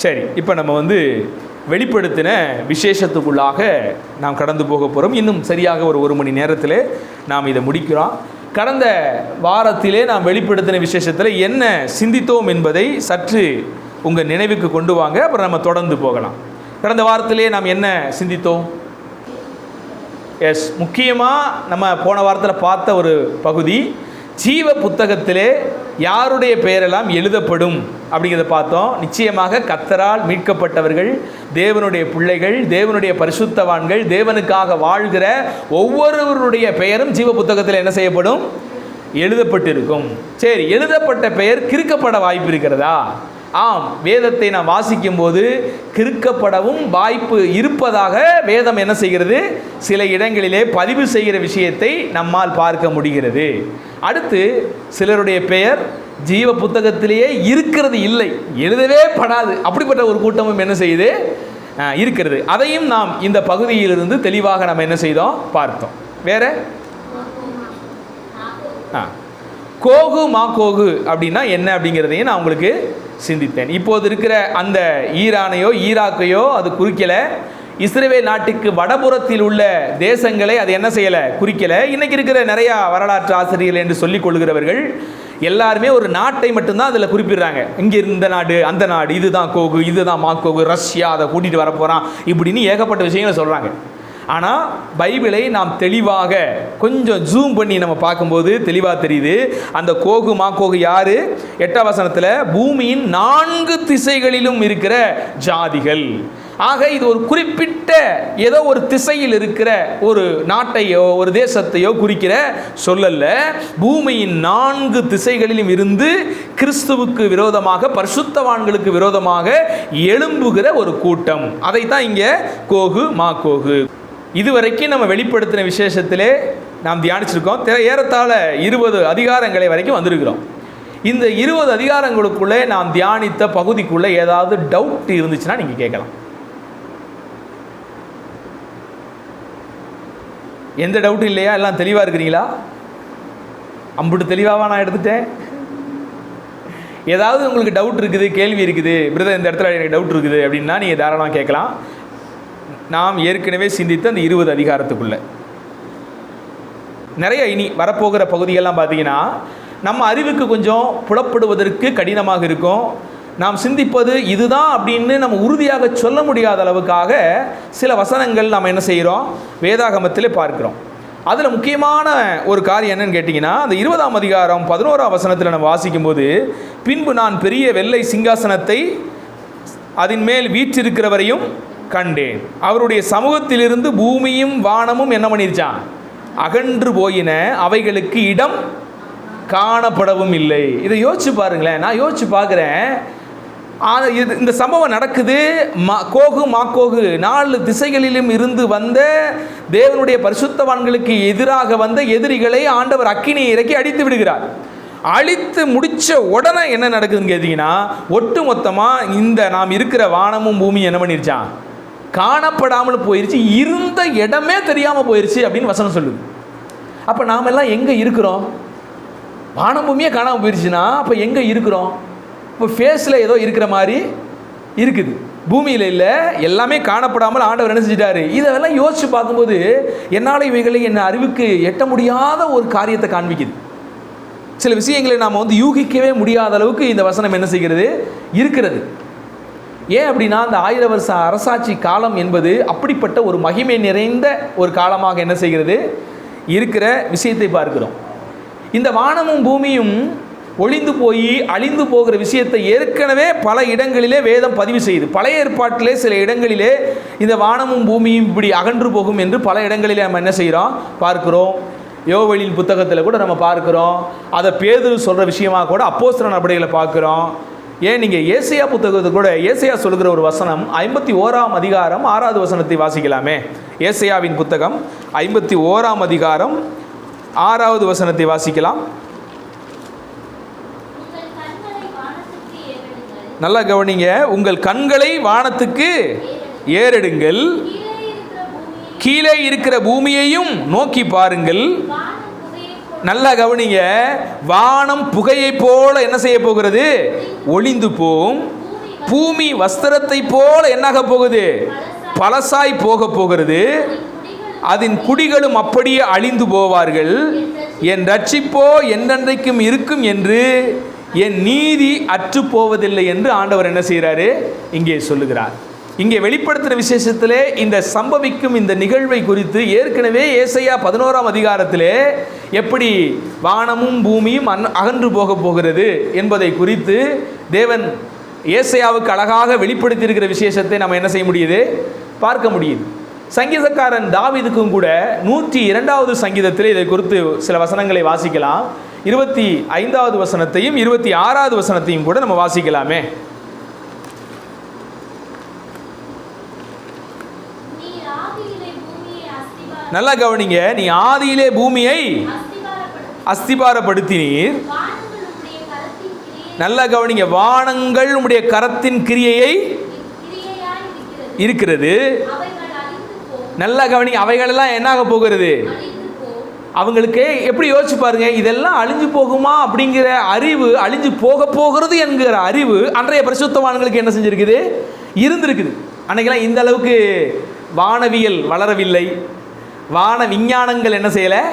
சரி, இப்போ நம்ம வெளிப்படுத்தின விசேஷத்துக்குள்ளாக நாம் கடந்து போக போகிறோம். இன்னும் சரியாக ஒரு மணி நேரத்தில் நாம் இதை முடிக்கிறோம். கடந்த வாரத்திலே நாம் வெளிப்படுத்தின விசேஷத்தில் என்ன சிந்தித்தோம் என்பதை சற்று உங்கள் நினைவுக்கு கொண்டு வாங்க, அப்புறம் நம்ம தொடர்ந்து போகலாம். கடந்த வாரத்திலே நாம் என்ன சிந்தித்தோம்? முக்கியமாக நம்ம போன வாரத்தில் பார்த்த ஒரு பகுதி, ஜீவ புத்தகத்திலே யாருடைய பெயரெல்லாம் எழுதப்படும் அப்படிங்கிறத பார்த்தோம். நிச்சயமாக கர்த்தரால் மீட்கப்பட்டவர்கள், தேவனுடைய பிள்ளைகள், தேவனுடைய பரிசுத்தவான்கள், தேவனுக்காக வாழ்கிற ஒவ்வொருவருடைய பெயரும் ஜீவ புத்தகத்தில் என்ன செய்யப்படும்? எழுதப்பட்டிருக்கும். சரி, எழுதப்பட்ட பெயர் கிறுக்கப்பட வாய்ப்பு இருக்கிறதா? ஆம், வேதத்தை நாம் வாசிக்கும் போது கிறுக்கப்படவும் வாய்ப்பு இருப்பதாக வேதம் என்ன செய்கிறது? சில இடங்களிலே பதிவு செய்கிற விஷயத்தை நம்மால் பார்க்க முடிகிறது. அடுத்து, சிலருடைய பெயர் ஜீவ புத்தகத்திலேயே இருக்கிறது இல்லை, எழுதவே படாது. அப்படிப்பட்ட ஒரு கூட்டமும் என்ன செய்யுது? இருக்கிறது. அதையும் நாம் இந்த பகுதியிலிருந்து தெளிவாக நம்ம என்ன செய்தோம்? பார்த்தோம். வேற கோகு மாகோகு அப்படின்னா என்ன அப்படிங்கிறதையும் நான் உங்களுக்கு சிந்தித்தேன். இப்போது இருக்கிற அந்த ஈரானையோ ஈராக்கையோ அது குறிக்கலை. இஸ்ரேல் நாட்டுக்கு வடபுறத்தில் உள்ள தேசங்களை அது என்ன செய்யலை? குறிக்கலை. இன்றைக்கி இருக்கிற நிறையா வரலாற்று ஆசிரியர்கள் என்று சொல்லிக் கொள்கிறவர்கள் எல்லாருமே ஒரு நாட்டை மட்டும்தான் அதில் குறிப்பிடுறாங்க. இங்கே இந்த நாடு, அந்த நாடு, இதுதான் கோகு, இதுதான் மாக்கோகு, ரஷ்யா அதை கூட்டிகிட்டு வரப்போகிறான், இப்படின்னு ஏகப்பட்ட விஷயங்களை சொல்கிறாங்க. ஆனால் பைபிளை நாம் தெளிவாக கொஞ்சம் ஜூம் பண்ணி நம்ம பார்க்கும்போது தெளிவாக தெரியுது. அந்த கோகு மாக்கோகு யார்? 8ஆம் வசனத்தில் பூமியின் 4 திசைகளிலும் இருக்கிற ஜாதிகள். ஆக இது ஒரு குறிப்பிட்ட ஏதோ ஒரு திசையில் இருக்கிற ஒரு நாட்டையோ ஒரு தேசத்தையோ குறிக்கிற சொல்லல்ல. பூமியின் 4 திசைகளிலும் இருந்து கிறிஸ்துவுக்கு விரோதமாக, பரிசுத்தவான்களுக்கு விரோதமாக எழும்புகிற ஒரு கூட்டம். அதை தான் இங்கே கோகு மாக்கோகு. இதுவரைக்கும் நம்ம வெளிப்படுத்தின விசேஷத்திலே நாம் தியானிச்சிருக்கோம். ஏறத்தாழ 20 அதிகாரங்களை வரைக்கும் வந்திருக்கிறோம். இந்த 20 அதிகாரங்களுக்குள்ளே நாம் தியானித்த பகுதிக்குள்ளே ஏதாவது டவுட் இருந்துச்சுன்னா நீங்கள் கேட்கலாம். எந்த டவுட்டும் இல்லையா? எல்லாம் தெளிவாக இருக்கிறீங்களா? அம்புட்டு தெளிவாக நான் எடுத்துட்டேன். ஏதாவது உங்களுக்கு டவுட் இருக்குது, கேள்வி இருக்குது, பிரதர் இந்த இடத்துல எனக்கு டவுட் இருக்குது அப்படின்னா நீங்கள் தாராளமாக கேட்கலாம். நாம் ஏற்கனவே சிந்தித்த அந்த 20 அதிகாரத்துக்குள்ளே நிறைய இனி வரப்போகிற பகுதிகள்லாம் பார்த்தீங்கன்னா நம்ம அறிவுக்கு கொஞ்சம் புலப்படுவதற்கு கடினமாக இருக்கும். நாம் சிந்திப்பது இதுதான் அப்படின்னு நம்ம உறுதியாக சொல்ல முடியாத அளவுக்காக சில வசனங்கள் நாம் என்ன செய்கிறோம்? வேதாகமத்தில் பார்க்கிறோம். அதில் முக்கியமான ஒரு காரியம் என்னன்னு கேட்டிங்கன்னா, அந்த 20ஆம் அதிகாரம் 11ஆம் வசனத்தில் நம்ம வாசிக்கும்போது, பின்பு நான் பெரிய வெள்ளை சிங்காசனத்தை அதன் மேல் வீற்றிருக்கிறவரையும் கண்டேன். அவருடைய சமூகத்திலிருந்து பூமியும் வானமும் என்ன பண்ணிருச்சான்? அகன்று போயின, அவைகளுக்கு இடம் காணப்படவும் இல்லை. இதை யோசிச்சு பாருங்களேன். நான் யோசிச்சு பார்க்குறேன். இந்த சம்பவம் நடக்குது. கோகு மாக்கோகு 4 திசைகளிலும் இருந்து வந்த தேவனுடைய பரிசுத்தவான்களுக்கு எதிராக வந்த எதிரிகளை ஆண்டவர் அக்கினியை இறக்கி அடித்து விடுகிறார். அழித்து முடித்த உடனே என்ன நடக்குதுன்னு கேட்டிங்கன்னா, ஒட்டு மொத்தமாக இந்த நாம் இருக்கிற வானமும் பூமியும் என்ன பண்ணிருச்சான்? காணப்படாமல் போயிருச்சு. இருந்த இடமே தெரியாமல் போயிருச்சு அப்படின்னு வசனம் சொல்லுது. அப்போ நாம் எல்லாம் எங்கே இருக்கிறோம்? வானம் பூமியே காணாமல் போயிருச்சுன்னா அப்போ எங்கே இருக்கிறோம்? இப்போ ஃபேஸில் ஏதோ இருக்கிற மாதிரி இருக்குது, பூமியில் இல்லை. எல்லாமே காணப்படாமல் ஆண்டவர் என்ன செஞ்சிட்டாரு? இதெல்லாம் யோசித்து பார்க்கும்போது என்னால் இவைகளை என் அறிவுக்கு எட்ட முடியாத ஒரு காரியத்தை காண்பிக்குது. சில விஷயங்களை நாம் யூகிக்கவே முடியாத அளவுக்கு இந்த வசனம் என்ன செய்கிறது? இருக்கிறது. ஏன் அப்படின்னா, அந்த 1000 வருஷ அரசாட்சி காலம் என்பது அப்படிப்பட்ட ஒரு மகிமை நிறைந்த ஒரு காலமாக என்ன செய்கிறது? இருக்கிற விஷயத்தை பார்க்கிறோம். இந்த வானமும் பூமியும் ஒளிந்து போய் அழிந்து போகிற விஷயத்தை ஏற்கனவே பல இடங்களிலே வேதம் பதிவு செய்யுது. பழைய ஏற்பாட்டிலே சில இடங்களிலே இந்த வானமும் பூமியும் இப்படி அகன்று போகும் என்று பல இடங்களிலே நம்ம என்ன செய்கிறோம்? பார்க்கிறோம். யோவேலின் புத்தகத்தில் கூட நம்ம பார்க்கிறோம். அதை பேதுரு சொல்கிற விஷயமாக கூட அப்போஸ்தலர் நடவடிக்கைகளை பார்க்குறோம். ஏன் நீங்கள் ஏசையா புத்தகத்தை கூட ஏசையா சொல்கிற ஒரு வசனம் 51ஆம் அதிகாரம் 6வது வசனத்தை வாசிக்கலாமே. ஏசையாவின் புத்தகம் 51ஆம் அதிகாரம் 6வது வசனத்தை வாசிக்கலாம். நல்லா கவனிங்க. உங்கள் கண்களை வானத்துக்கு ஏறெடுங்கள், கீழே இருக்கிற பூமியையும் நோக்கி பாருங்கள். நல்லா கவனிங்க. வானம் புகையை போல என்ன செய்ய போகிறது? ஒளிந்து போகும். பூமி வஸ்திரத்தை போல என்னாக போகுது? பழசாய் போக போகிறது. அதன் குடிகளும் அப்படியே அழிந்து போவார்கள். என் ரட்சிப்போ என்றென்றைக்கும் இருக்கும் என்று, என் நீதி அற்று போவதில்லை என்று ஆண்டவர் என்ன செய்கிறாரு? இங்கே சொல்லுகிறார். இங்கே வெளிப்படுத்துகிற விசேஷத்திலே இந்த சம்பவிக்கும் இந்த நிகழ்வை குறித்து ஏற்கனவே ஏசாயா 11ஆம் அதிகாரத்திலே எப்படி வானமும் பூமியும் அகன்று போக போகிறது என்பதை குறித்து தேவன் ஏசாயாவுக்கு அழகாக வெளிப்படுத்தியிருக்கிற விசேஷத்தை நம்ம என்ன செய்ய முடியுது? பார்க்க முடியுது. சங்கீதக்காரன் தாவீதுக்கும் கூட 102வது சங்கீதத்தில் இதை குறித்து சில வசனங்களை வாசிக்கலாம். 25வது வசனத்தையும் 26வது வசனத்தையும் கூட நம்ம வாசிக்கலாமே. நல்லா கவனிங்க. நீ ஆதியிலே பூமியை அஸ்திபாரப்படுத்தினீர். நல்லா கவனிங்க. வானங்கள் உம்முடைய கரத்தின் கிரியையை இருக்கிறது. நல்லா கவனிங்க. அவைகளெல்லாம் என்னாக போகிறது? அவங்களுக்கு எப்படி யோசிச்சு பாருங்க, இதெல்லாம் அழிஞ்சு போகுமா அப்படிங்கிற அறிவு, அழிஞ்சு போக போகிறது என்கிற அறிவு அன்றைய பரிசுத்தவான்களுக்கு என்ன செஞ்சிருக்குது? இருந்திருக்குது. அன்னைக்கெல்லாம் இந்த அளவுக்கு வானவியல் வளரவில்லை, வான விஞ்ஞானங்கள் என்ன செய்யலை,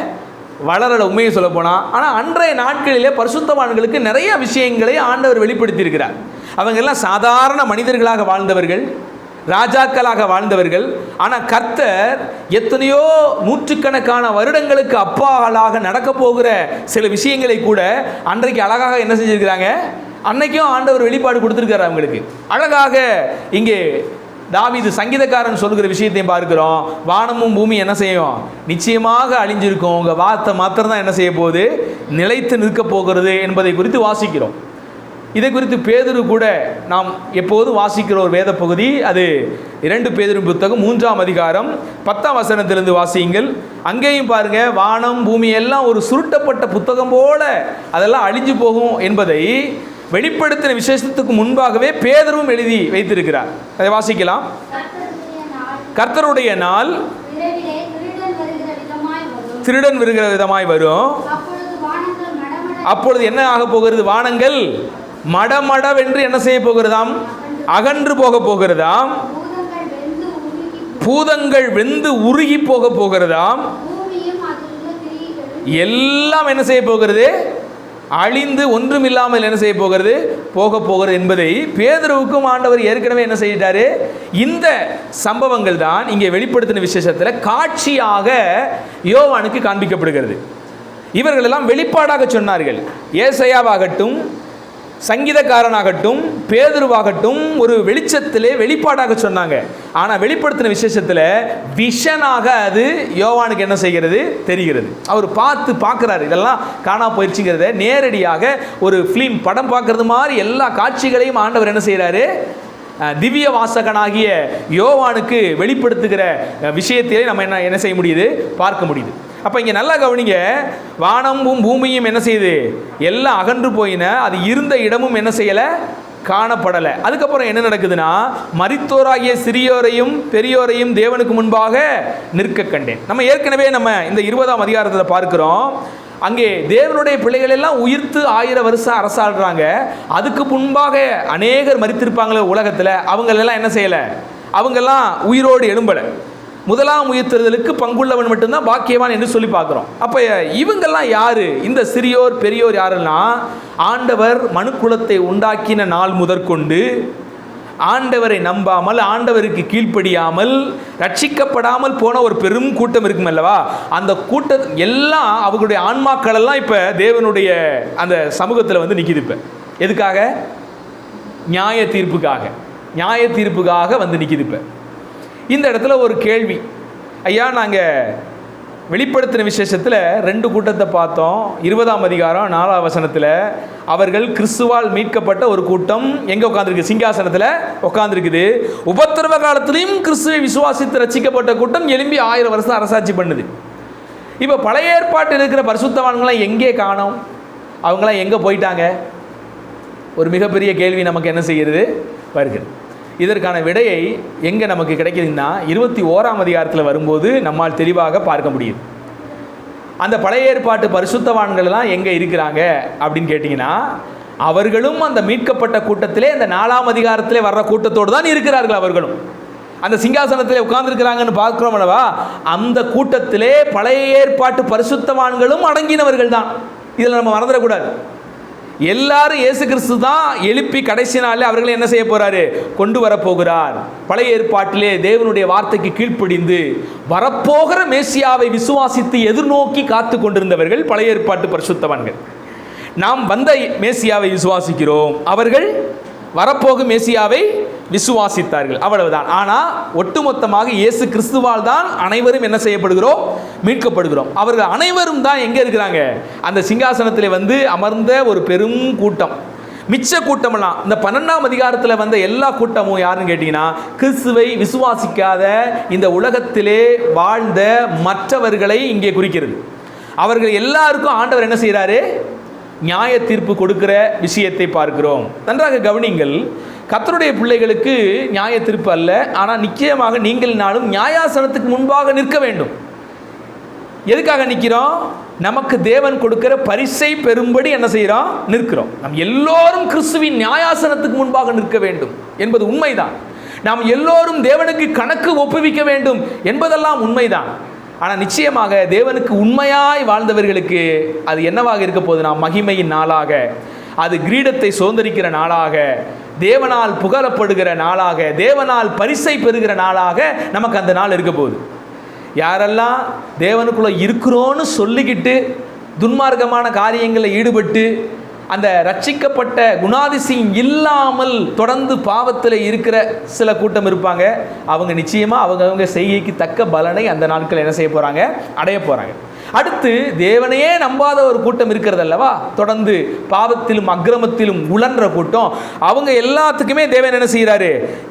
வளரலை உண்மையை சொல்ல போனால். ஆனால் அன்றைய நாட்களிலே பரிசுத்தவான்களுக்கு நிறைய விஷயங்களை ஆண்டவர் வெளிப்படுத்தியிருக்கிறார். அவங்க எல்லாம் சாதாரண மனிதர்களாக வாழ்ந்தவர்கள், ராஜாக்களாக வாழ்ந்தவர்கள். ஆனால் கர்த்தர் எத்தனையோ நூற்றுக்கணக்கான வருடங்களுக்கு அப்பாலாக நடக்க போகிற சில விஷயங்களை கூட அன்றைக்கு அழகாக என்ன செஞ்சிருக்கிறாங்க? அன்னைக்கும் ஆண்டவர் வெளிப்பாடு கொடுத்துருக்காரு அவங்களுக்கு. அழகாக இங்கே தாவீது சங்கீதக்காரன் சொல்கிற விஷயத்தையும் பார்க்கிறோம். வானமும் பூமி என்ன செய்யும்? நிச்சயமாக அழிஞ்சிருக்கும். உங்கள் வார்த்தை மாத்திரம் தான் என்ன செய்ய போகுது? நிலைத்து நிற்க போகிறது என்பதை குறித்து வாசிக்கிறோம். இதை குறித்து பேதுரு கூட நாம் எப்போது வாசிக்கிற ஒரு வேத பகுதி, அது 2 பேதுரு புத்தகம் 3ஆம் அதிகாரம் 10ஆம் வசனத்திலிருந்து வாசியுங்கள். அங்கேயும் பாருங்க, வானம் பூமி எல்லாம் ஒரு சுருட்டப்பட்ட புத்தகம் போல அதெல்லாம் அழிஞ்சு போகும் என்பதை வெளிப்படுத்தின விசேஷத்துக்கு முன்பாகவே பேதுருவும் எழுதி வைத்திருக்கிறார். அதை வாசிக்கலாம். கர்த்தருடைய நாள் திருடன் வருகிற விதமாய் வரும். அப்பொழுது என்ன ஆக போகிறது? வானங்கள் மடமடவென்று என்ன செய்ய போகிறதாம்? அகன்று போக போகிறதாம். பூதங்கள் வெந்து உருகி போக போகிறதாம். எல்லாம் என்ன செய்ய போகிறது? அழிந்து ஒன்றும் இல்லாமல் என்ன செய்ய போகிறது? போக போகிறது என்பதை பேதுருவுக்கும் ஆண்டவர் ஏற்கனவே என்ன செய்தாரு? இந்த சம்பவங்கள் தான் இங்கே வெளிப்படுத்தின விசேஷத்தில் காட்சியாக யோவானுக்கு காண்பிக்கப்படுகிறது. இவர்களெல்லாம் வெளிப்பாடாக சொன்னார்கள். ஏசாயாவாகட்டும், சங்கீதக்காரனாகட்டும், பேதுருவாகட்டும் ஒரு வெளிச்சத்திலே வெளிப்பாடாக சொன்னாங்க. ஆனால் வெளிப்படுத்தின விசேஷத்தில் விஷனாக அது யோவானுக்கு என்ன செய்கிறது? தெரிகிறது. அவர் பார்க்குறாரு. இதெல்லாம் காணா போயிடுச்சுங்கிறத நேரடியாக ஒரு ஃபிலிம் படம் பார்க்கறது மாதிரி எல்லா காட்சிகளையும் ஆண்டவர் என்ன செய்கிறாரு? திவ்ய வாசகனாகிய யோவானுக்கு வெளிப்படுத்துகிற விஷயத்திலே நம்ம என்ன செய்ய முடியுது? பார்க்க முடியுது. அப்போ இங்கே நல்லா கவனிங்க. வானமும் பூமியும் என்ன செய்யுது? எல்லாம் அகன்று போயின. அது இருந்த இடமும் என்ன செய்யலை? காணப்படலை. அதுக்கப்புறம் என்ன நடக்குதுன்னா, மரித்தோராகிய சிறியோரையும் பெரியோரையும் தேவனுக்கு முன்பாக நிற்க கண்டேன். நம்ம ஏற்கனவே இந்த 20ஆம் அதிகாரத்தில் பார்க்கிறோம். அங்கே தேவனுடைய பிள்ளைகள் எல்லாம் உயிர்த்து 1000 வருஷம் அரசாடுறாங்க. அதுக்கு முன்பாக அநேகர் மரித்திருப்பாங்களே உலகத்தில். அவங்களெல்லாம் என்ன செய்யலை? அவங்கெல்லாம் உயிரோடு எழும்பலை. முதலாம் உயிர்த்தெழுதலுக்கு பங்குள்ளவன் மட்டும்தான் பாக்கியவான் என்று சொல்லி பார்க்குறோம். அப்போ இவங்கெல்லாம் யார்? இந்த சிறியோர் பெரியோர் யாருன்னா, ஆண்டவர் மனுக்குலத்தை உண்டாக்கின நாள் முதற்கொண்டு ஆண்டவரை நம்பாமல், ஆண்டவருக்கு கீழ்ப்படியாமல், ரட்சிக்கப்படாமல் போன ஒரு பெரும் கூட்டம் இருக்கும் அல்லவா? அந்த கூட்டம் எல்லாம் அவங்களுடைய ஆன்மாக்கள் எல்லாம் இப்போ தேவனுடைய அந்த சமூகத்தில் வந்து நிற்கிது. இப்போ எதுக்காக? நியாய தீர்ப்புக்காக வந்து நிற்கிது. இப்போ இந்த இடத்துல ஒரு கேள்வி. ஐயா, நாங்கள் வெளிப்படுத்தின விசேஷத்தில் 2 கூட்டத்தை பார்த்தோம். 20ஆம் அதிகாரம் 4ஆம் வசனத்தில் அவர்கள் கிறிஸ்துவால் மீட்கப்பட்ட ஒரு கூட்டம் எங்கே உட்காந்துருக்கு? சிங்காசனத்தில் உட்காந்துருக்குது. உபத்திரவ காலத்திலையும் கிறிஸ்துவை விசுவாசித்து ரட்சிக்கப்பட்ட கூட்டம் எழும்பி 1000 வருஷம் அரசாட்சி பண்ணுது. இப்போ பழைய ஏற்பாட்டில் இருக்கிற பரிசுத்தவான்களாம் எங்கே காணோம்? அவங்களாம் எங்கே போயிட்டாங்க? ஒரு மிகப்பெரிய கேள்வி நமக்கு என்ன செய்கிறது? வருகிறது. இதற்கான விடையை எங்கே நமக்கு கிடைக்குதுன்னா 21ஆம் அதிகாரத்தில் வரும்போது நம்மால் தெளிவாக பார்க்க முடியுது. அந்த பழைய ஏற்பாட்டு பரிசுத்தவான்கள்லாம் எங்கே இருக்கிறாங்க அப்படின்னு கேட்டிங்கன்னா, அவர்களும் அந்த மீட்கப்பட்ட கூட்டத்திலே இந்த 4ஆம் அதிகாரத்திலே வர்ற கூட்டத்தோடு தான் இருக்கிறார்கள். அவர்களும் அந்த சிங்காசனத்திலே உட்கார்ந்துருக்கிறாங்கன்னு பார்க்கிறோம் அல்லவா, அந்த கூட்டத்திலே பழைய ஏற்பாட்டு பரிசுத்தவான்களும் அடங்கினவர்கள் தான். இதில் நம்ம மறந்துடக்கூடாது. எல்லாரும் இயேசு கிறிஸ்து தான் எழுப்பி கடைசி நாளில் அவர்களை என்ன செய்ய போறாரு, கொண்டு வரப்போகிறார். பழைய ஏற்பாட்டிலே தேவனுடைய வார்த்தைக்கு கீழ்ப்படிந்து வரப்போகிற மேசியாவை விசுவாசித்து எதிர்நோக்கி காத்து கொண்டிருந்தவர்கள் பழைய ஏற்பாட்டு பரிசுத்தவான்கள். நாம் வந்த மேசியாவை விசுவாசிக்கிறோம், அவர்கள் வரப்போகும் மேசியாவை விசுவாசித்தார்கள், அவ்வளவுதான். ஆனால் ஒட்டுமொத்தமாக இயேசு கிறிஸ்துவால் தான் அனைவரும் என்ன செய்யப்படுகிறோம், மீட்கப்படுகிறோம். அவர்கள் அனைவரும் தான் எங்கே இருக்கிறாங்க, அந்த சிங்காசனத்தில் வந்து அமர்ந்த ஒரு பெரும் கூட்டம். மிச்ச கூட்டமெல்லாம் இந்த 12ஆம் அதிகாரத்தில் வந்த எல்லா கூட்டமும் யாருன்னு கேட்டீங்கன்னா, கிறிஸ்துவை விசுவாசிக்காத இந்த உலகத்திலே வாழ்ந்த மற்றவர்களை இங்கே குறிக்கிறது. அவர்கள் எல்லாருக்கும் ஆண்டவர் என்ன செய்கிறாரு, நியாய தீர்ப்பு கொடுக்கிற விஷயத்தை பார்க்கிறோம். நன்றாக கவனிங்கள். கர்த்தருடைய பிள்ளைகளுக்கு நியாய தீர்ப்பு அல்ல, ஆனால் நிச்சயமாக நீங்கள் நாளும் நியாயாசனத்துக்கு முன்பாக நிற்க வேண்டும். எதுக்காக நிற்கிறோம், நமக்கு தேவன் கொடுக்கிற பரிசை பெறும்படி என்ன செய்கிறோம், நிற்கிறோம். நாம் எல்லோரும் கிறிஸ்துவின் நியாயாசனத்துக்கு முன்பாக நிற்க வேண்டும் என்பது உண்மைதான். நாம் எல்லோரும் தேவனுக்கு கணக்கு ஒப்புவிக்க வேண்டும் என்பதெல்லாம் உண்மைதான். ஆனால் நிச்சயமாக தேவனுக்கு உண்மையாய் வாழ்ந்தவர்களுக்கு அது என்னவாக இருக்க போகுதுன்னா, மகிமையின் நாளாக, அது கிரீடத்தை சுதந்திரிக்கிற நாளாக, தேவனால் புகழப்படுகிற நாளாக, தேவனால் பரிசை பெறுகிற நாளாக நமக்கு அந்த நாள் இருக்க போகுது. யாரெல்லாம் தேவனுக்குள்ளே இருக்கிறோன்னு சொல்லிக்கிட்டு துன்மார்க்கமான காரியங்களில் ஈடுபட்டு அந்த ரட்சிக்கப்பட்ட குணாதிசயம் இல்லாமல் தொடர்ந்து பாவத்தில் இருக்கிற சில கூட்டம் இருப்பாங்க. அவங்க நிச்சயமாக அவங்க செய்கைக்கு தக்க பலனை அந்த நாட்கள் என்ன செய்ய போகிறாங்க, அடைய போகிறாங்க. அடுத்து தேவனையே நம்பாத ஒரு கூட்டம் இருக்கிறது அல்லவா, தொடர்ந்து பாவத்திலும் அக்கிரமத்திலும் உழன்ற கூட்டம். அவங்க எல்லாத்துக்குமே தேவன் என்ன செய்கிறாரு,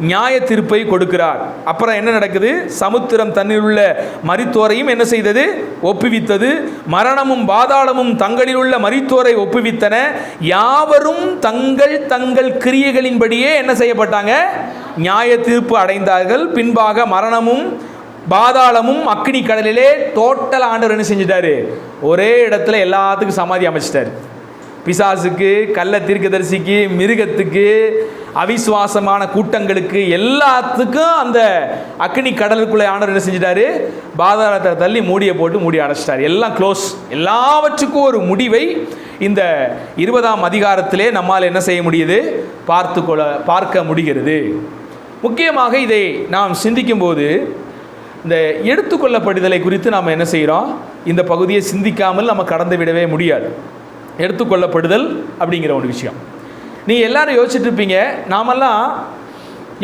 நியாய தீர்ப்பை கொடுக்கிறார். அப்புறம் என்ன நடக்குது, சமுத்திரம் தன்னில் உள்ள மரித்தோரையும் என்ன செய்தது, ஒப்புவித்தது. மரணமும் பாதாளமும் தங்களில் உள்ள மரித்தோரை ஒப்புவித்தன. யாவரும் தங்கள் தங்கள் கிரியைகளின்படியே என்ன செய்யப்பட்டாங்க, நியாய தீர்ப்பு அடைந்தார்கள். பின்பாக மரணமும் பாதாளமும் அக்னி கடலிலே டோட்டல் ஆண்டவர் என்ன செஞ்சிட்டாரு, ஒரே இடத்துல எல்லாத்துக்கும் சமாதி அமைச்சிட்டார். பிசாசுக்கு, கள்ள தீர்க்கதரிசிக்கு, மிருகத்துக்கு, அவிசுவாசமான கூட்டங்களுக்கு எல்லாத்துக்கும் அந்த அக்னி கடலுக்குள்ளே ஆண்டவர் என்ன செஞ்சிட்டாரு, பாதாளத்தை தள்ளி மூடியை போட்டு மூடி அடைச்சிட்டார். எல்லாம் க்ளோஸ். எல்லாவற்றுக்கும் ஒரு முடிவை இந்த 20ஆம் அதிகாரத்திலே நம்மால் என்ன செய்ய முடியுது, பார்க்க முடிகிறது. முக்கியமாக இதை நாம் சிந்திக்கும்போது இந்த எடுத்துக்கொள்ளப்படுதலை குறித்து நாம் என்ன செய்கிறோம், இந்த பகுதியை சிந்திக்காமல் நம்ம கடந்து விடவே முடியாது. எடுத்துக்கொள்ளப்படுதல் அப்படிங்கிற ஒரு விஷயம் நீங்கள் எல்லாரும் யோசிச்சுட்டு இருப்பீங்க, நாமெல்லாம்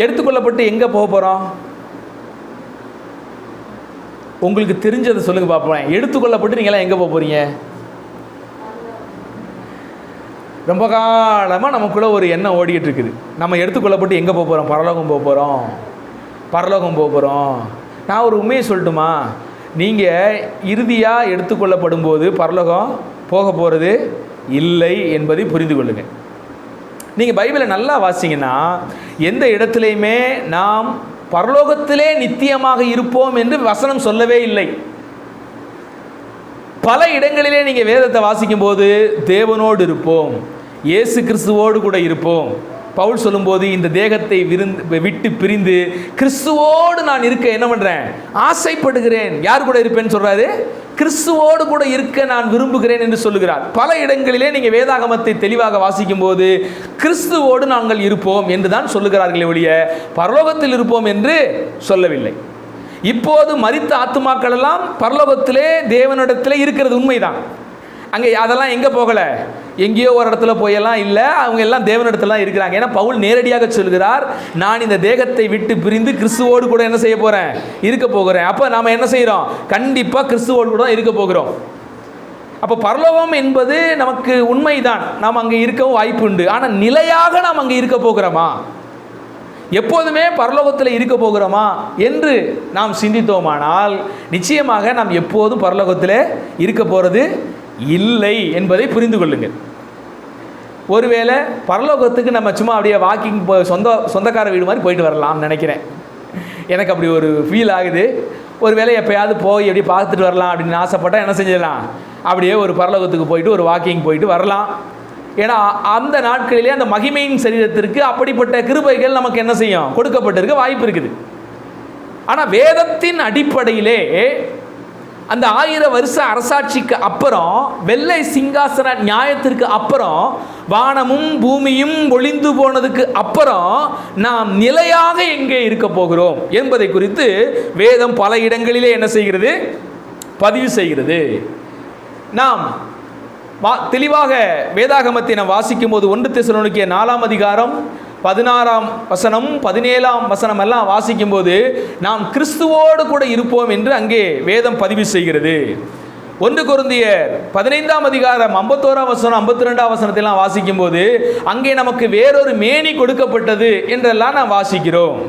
எடுத்துக்கொள்ளப்பட்டு எங்கே போக போகிறோம், உங்களுக்கு தெரிஞ்சதை சொல்லுங்கள் பார்ப்போம். எடுத்துக்கொள்ளப்பட்டு நீங்களாம் எங்கே போக போகிறீங்க? ரொம்ப காலமாக நமக்குள்ளே ஒரு எண்ணம் ஓடிக்கிட்டு இருக்குது, நம்ம எடுத்துக்கொள்ளப்பட்டு எங்கே போக போகிறோம், பரலோகம் போக போகிறோம், பரலோகம் போக போகிறோம். நான் ஒரு உண்மையை சொல்லட்டுமா, நீங்கள் இறுதியாக எடுத்துக்கொள்ளப்படும் போது பரலோகம் போக போகிறது இல்லை என்பதை புரிந்து கொள்ளுங்கள். நீங்கள் பைபிளை நல்லா வாசிங்கன்னா எந்த இடத்துலையுமே நாம் பரலோகத்திலே நித்தியமாக இருப்போம் என்று வசனம் சொல்லவே இல்லை. பல இடங்களிலே நீங்கள் வேதத்தை வாசிக்கும் போது தேவனோடு இருப்போம், இயேசு கிறிஸ்துவோடு கூட இருப்போம். பவுல் சொல்லும்போது இந்த தேகத்தை விட்டு பிரிந்து கிறிஸ்துவோடு நான் இருக்க என்ன பண்ணுறேன், ஆசைப்படுகிறேன். யார் கூட இருப்பேன்னு சொல்கிறாரு, கிறிஸ்துவோடு கூட இருக்க நான் விரும்புகிறேன் என்று சொல்லுகிறார். பல இடங்களிலே நீங்கள் வேதாகமத்தை தெளிவாக வாசிக்கும் போது கிறிஸ்துவோடு நாங்கள் இருப்போம் என்று தான் சொல்லுகிறார்களே ஒழிய பரலோகத்தில் இருப்போம் என்று சொல்லவில்லை. இப்போது மரித்த ஆத்துமாக்கள் எல்லாம் பரலோகத்திலே தேவனிடத்திலே இருக்கிறது உண்மைதான். அங்கே அதெல்லாம் எங்கே போகலை, எங்கேயோ ஒரு இடத்துல போயெல்லாம் இல்லை, அவங்க எல்லாம் தேவனிடத்துல தான் இருக்கிறாங்க. ஏன்னா பவுல் நேரடியாக சொல்கிறார், நான் இந்த தேகத்தை விட்டு பிரிந்து கிறிஸ்துவோடு கூட என்ன செய்ய போகிறேன், இருக்க போகிறேன். அப்போ நாம் என்ன செய்கிறோம், கண்டிப்பாக கிறிஸ்துவோடு கூட தான் இருக்க போகிறோம். அப்போ பரலோகம் என்பது நமக்கு உண்மைதான், நாம் அங்கே இருக்கவும் வாய்ப்பு உண்டு. ஆனால் நிலையாக நாம் அங்கே இருக்க போகிறோமா, எப்போதுமே பரலோகத்தில் இருக்க போகிறோமா என்று நாம் சிந்தித்தோமானால் நிச்சயமாக நாம் எப்போதும் பரலோகத்தில் இருக்க போகிறது இல்லை என்பதை புரிந்து கொள்ளுங்கள். ஒருவேளை பரலோகத்துக்கு நம்ம சும்மா அப்படியே வாக்கிங் சொந்தக்கார வீடு மாதிரி போயிட்டு வரலாம்னு நினைக்கிறேன். எனக்கு அப்படி ஒரு ஃபீல் ஆகுது. ஒருவேளை எப்போயாவது போய் எப்படி பார்த்துட்டு வரலாம் அப்படின்னு ஆசைப்பட்டால் என்ன செஞ்சிடலாம், அப்படியே ஒரு பரலோகத்துக்கு போயிட்டு ஒரு வாக்கிங் போயிட்டு வரலாம். ஏன்னா அந்த நாட்களிலே அந்த மகிமையின் சரீரத்திற்கு அப்படிப்பட்ட கிருபைகள் நமக்கு என்ன செய்யும், கொடுக்கப்பட்டிருக்க வாய்ப்பு இருக்குது. ஆனால் வேதத்தின் அடிப்படையிலே அந்த 1000 வருஷ அரசாட்சிக்கு அப்புறம், வெள்ளை சிங்காசன நியாயத்திற்கு அப்புறம், வானமும் பூமியும் ஒளிந்து போனதுக்கு அப்புறம் நாம் நிலையாக எங்கே இருக்க போகிறோம் என்பதை குறித்து வேதம் பல இடங்களிலே என்ன செய்கிறது, பதிவு செய்கிறது. நாம் தெளிவாக வேதாகமத்தை நாம் வாசிக்கும் போது 1 தெசலோனிக்கேயர் 4ஆம் அதிகாரம் 16ஆம் வசனம் 17ஆம் வசனம் எல்லாம் வாசிக்கும் போது நாம் கிறிஸ்துவோடு கூட இருப்போம் என்று அங்கே வேதம் பதிவு செய்கிறது. 1 கொரிந்தியர் 15ஆம் அதிகாரம் 51ஆம் வசனம் 52ஆம் வசனத்தைலாம் வாசிக்கும் போது அங்கே நமக்கு வேறொரு மேனி கொடுக்கப்பட்டது என்றெல்லாம் நாம் வாசிக்கிறோம்.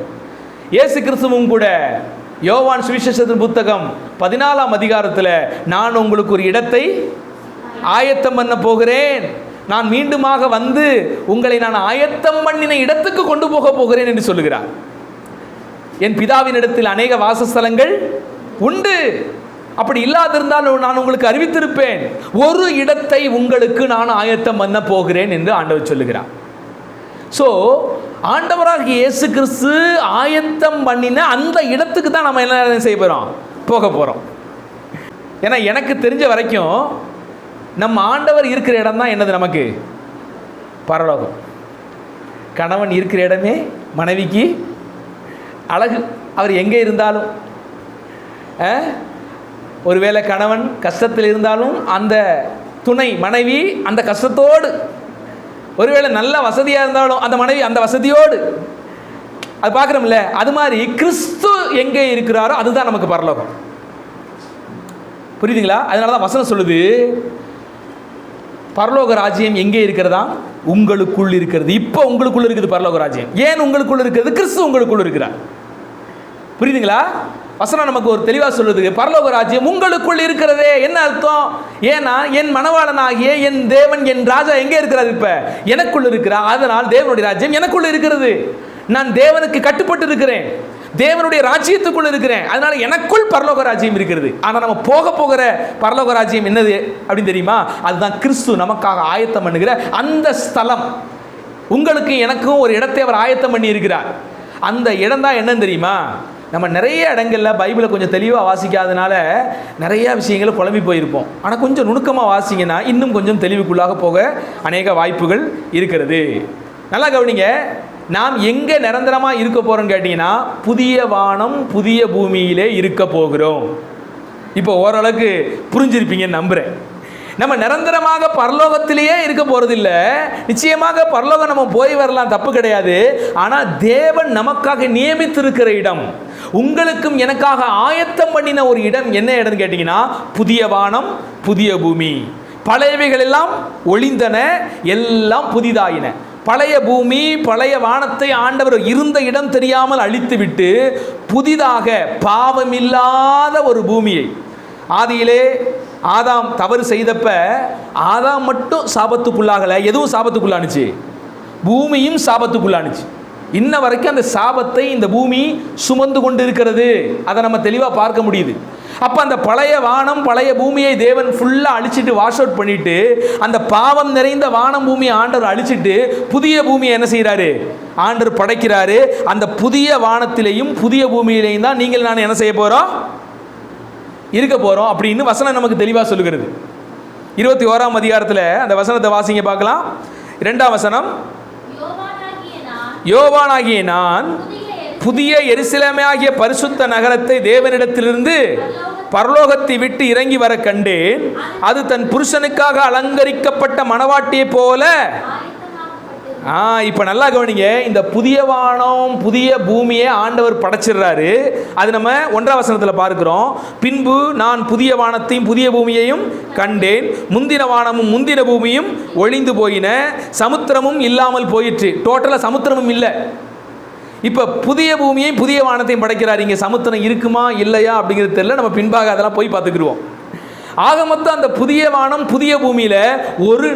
இயேசு கிறிஸ்துவும் கூட யோவான் சுவிசேஷத்தின் புத்தகம் 14ஆம் அதிகாரத்தில் நான் உங்களுக்கு ஒரு இடத்தை ஆயத்தம் பண்ண போகிறேன், நான் மீண்டுமாக வந்து உங்களை நான் ஆயத்தம் பண்ணின இடத்துக்கு கொண்டு போக போகிறேன் என்று சொல்லுகிறார். என் பிதாவின் இடத்தில் அநேக வாசஸ்தலங்கள் உண்டு, அப்படி இல்லாதிருந்தால் நான் உங்களுக்கு அறிவித்திருப்பேன், ஒரு இடத்தை உங்களுக்கு நான் ஆயத்தம் பண்ண போகிறேன் என்று ஆண்டவர் சொல்லுகிறார். ஸோ ஆண்டவராக இயேசு கிறிஸ்து ஆயத்தம் பண்ணின அந்த இடத்துக்கு தான் நம்ம என்ன செய்ய போகிறோம், போக போகிறோம். ஏன்னா எனக்கு தெரிஞ்ச வரைக்கும் நம்ம ஆண்டவர் இருக்கிற இடம் தான் என்னது, நமக்கு பரலோகம். கணவன் இருக்கிற இடமே மனைவிக்கு அழகு. அவர் எங்கே இருந்தாலும், ஒருவேளை கணவன் கஷ்டத்தில் இருந்தாலும் அந்த துணை மனைவி அந்த கஷ்டத்தோடு, ஒருவேளை நல்ல வசதியாக இருந்தாலும் அந்த மனைவி அந்த வசதியோடு, அது பார்க்குறோம்ல. அது மாதிரி கிறிஸ்து எங்கே இருக்கிறாரோ அதுதான் நமக்கு பரலோகம். புரியுதுங்களா? அதனால தான் வசனம் சொல்லுது, பரலோக ராஜ்யம் எங்கே இருக்கிறதா, உங்களுக்குள் இருக்கிறது. இப்போ உங்களுக்குள்ள இருக்குது பரலோக ராஜ்யம். ஏன் உங்களுக்குள்ள இருக்கிறது, கிறிஸ்து உங்களுக்குள்ள இருக்கிறார். புரியுதுங்களா? வசனம் நமக்கு ஒரு தெளிவாக சொல்லுது, பரலோக ராஜ்யம் உங்களுக்குள் இருக்கிறதே. என்ன அர்த்தம்? ஏன்னா என் மணவாளனாகிய என் தேவன் என் ராஜா எங்கே இருக்கிறார், இப்ப எனக்குள்ள இருக்கிறார். அதனால் தேவனுடைய ராஜ்யம் எனக்குள்ள இருக்கிறது. நான் தேவனுக்கு கட்டுப்பட்டு இருக்கிறேன், தேவனுடைய ராஜ்யத்துக்குள் இருக்கிறேன். அதனால எனக்குள் பரலோக ராஜ்யம் இருக்கிறது. ஆனால் நம்ம போகிற பரலோக ராஜ்யம் என்னது அப்படின்னு தெரியுமா? அதுதான் கிறிஸ்து நமக்காக ஆயத்தம் பண்ணுகிற அந்த ஸ்தலம். உங்களுக்கு எனக்கும் ஒரு இடத்தை அவர் ஆயத்தம் பண்ணி இருக்கிறார். அந்த இடம் தான் என்னன்னு தெரியுமா? நம்ம நிறைய இடங்களில் பைபிளை கொஞ்சம் தெளிவாக வாசிக்காதனால நிறைய விஷயங்களை குழம்பி போயிருப்போம். ஆனால் கொஞ்சம் நுணுக்கமாக வாசிங்கன்னா இன்னும் கொஞ்சம் தெளிவுக்குள்ளாக போக அநேக வாய்ப்புகள் இருக்கிறது. நல்லா கவனிங்க. நாம் எங்கே நிரந்தரமாக இருக்க போகிறோம்னு கேட்டிங்கன்னா, புதிய வானம் புதிய பூமியிலே இருக்க போகிறோம். இப்போ ஓரளவுக்கு புரிஞ்சிருப்பீங்கன்னு நம்புகிறேன். நம்ம நிரந்தரமாக பரலோகத்திலேயே இருக்க போகிறதில்ல. நிச்சயமாக பரலோகம் நம்ம போய் வரலாம், தப்பு கிடையாது. ஆனால் தேவன் நமக்காக நியமித்திருக்கிற இடம், உங்களுக்கும் எனக்காக ஆயத்தம் பண்ணின ஒரு இடம் என்ன இடம்னு கேட்டிங்கன்னா, புதிய வானம் புதிய பூமி. பழையவைகள் எல்லாம் ஒளிந்தன, எல்லாம் புதிதாயின. பழைய பூமி பழைய வானத்தை ஆண்டவர் இருந்த இடம் தெரியாமல் அழித்துவிட்டு புதிதாக பாவமில்லாத ஒரு பூமியை, ஆதியிலே ஆதாம் தவறு செய்தப்ப ஆதாம் மட்டும் சாபத்துக்குள்ளாகலை, எதுவும் சாபத்துக்குள்ளானுச்சு, பூமியும் சாபத்துக்குள்ளானுச்சு. இன்ன வரைக்கும் அந்த சாபத்தை இந்த பூமி சுமந்து கொண்டு இருக்கிறது. அதை நம்ம தெளிவாக பார்க்க முடியுது. அப்போ அந்த பழைய வானம் பழைய பூமியை தேவன் ஃபுல்லாக அழிச்சிட்டு வாஷ் அவுட் பண்ணிட்டு, அந்த பாவம் நிறைந்த வானம் பூமியை ஆண்டவர் அழிச்சிட்டு புதிய பூமியை என்ன செய்கிறாரு, ஆண்டவர் படைக்கிறாரு. அந்த புதிய வானத்திலையும் புதிய பூமியிலையும் தான் நீங்கள் நான் என்ன செய்ய போகிறோம், இருக்க போகிறோம் அப்படின்னு வசனம் நமக்கு தெளிவாக சொல்லுகிறது. 21ஆம் அதிகாரத்தில் அந்த வசனத்தை வாசிங்க பார்க்கலாம். 2ஆம் வசனம், யோவானாகிய நான் புதிய எருசலேமே ஆகிய பரிசுத்த நகரத்தை தேவனிடத்திலிருந்து பரலோகத்தை விட்டு இறங்கி வர கண்டேன். அது தன் புருஷனுக்காக அலங்கரிக்கப்பட்ட மணவாட்டியை போல. இப்போ நல்லா கவனிங்க. இந்த புதிய வானம் புதிய பூமியை ஆண்டவர் படைச்சிடுறாரு. அது நம்ம 1ஆம் வசனத்தில் பார்க்கிறோம். பின்பு நான் புதிய வானத்தையும் புதிய பூமியையும் கண்டேன், முந்தின வானமும் முந்தின பூமியும் ஒளிந்து போயின, சமுத்திரமும் இல்லாமல் போயிற்று. டோட்டலாக சமுத்திரமும் இல்லை. இப்போ புதிய பூமியையும் புதிய வானத்தையும் படைக்கிறார். இங்கே சமுத்திரம் இருக்குமா இல்லையா அப்படிங்கிறது தெரியல, நம்ம பின்பாக அதெல்லாம் போய் பார்த்துக்கிடுவோம். ஆக மொத்தம் அந்த புதிய வானம் புதிய பூமியில ஒரு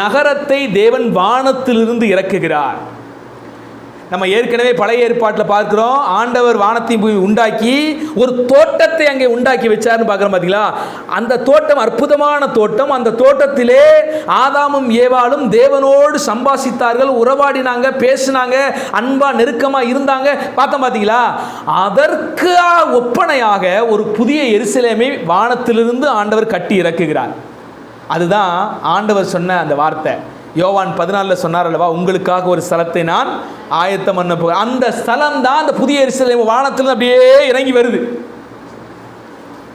நகரத்தை தேவன் வானத்திலிருந்து இறக்குகிறார். நம்ம ஏற்கனவே பழைய ஏற்பாட்டில் பார்க்கிறோம், ஆண்டவர் வானத்தையும் பூமி உண்டாக்கி ஒரு தோட்டத்தை அங்கே உண்டாக்கி வச்சாருன்னு பார்க்குறோம். பார்த்தீங்களா? அந்த தோட்டம் அற்புதமான தோட்டம். அந்த தோட்டத்திலே ஆதாமும் ஏவாளும் தேவனோடு சம்பாஷித்தார்கள், உறவாடினாங்க, பேசினாங்க, அன்பா நெருக்கமா இருந்தாங்க. பார்த்தோம். பார்த்தீங்களா? அதற்கு ஒப்பனையாக ஒரு புதிய எருசலேமை வானத்திலிருந்து ஆண்டவர் கட்டி இறக்குகிறார். அதுதான் ஆண்டவர் சொன்ன அந்த வார்த்தை. யோவான் 14 சொன்னார் அல்லவா, உங்களுக்காக ஒரு ஸ்தலத்தை நான் ஆயத்தம் பண்ண போகிறேன். அந்த ஸ்தலம் தான் அந்த புதிய எருசலேம் வானத்திலிருந்து அப்படியே இறங்கி வருது.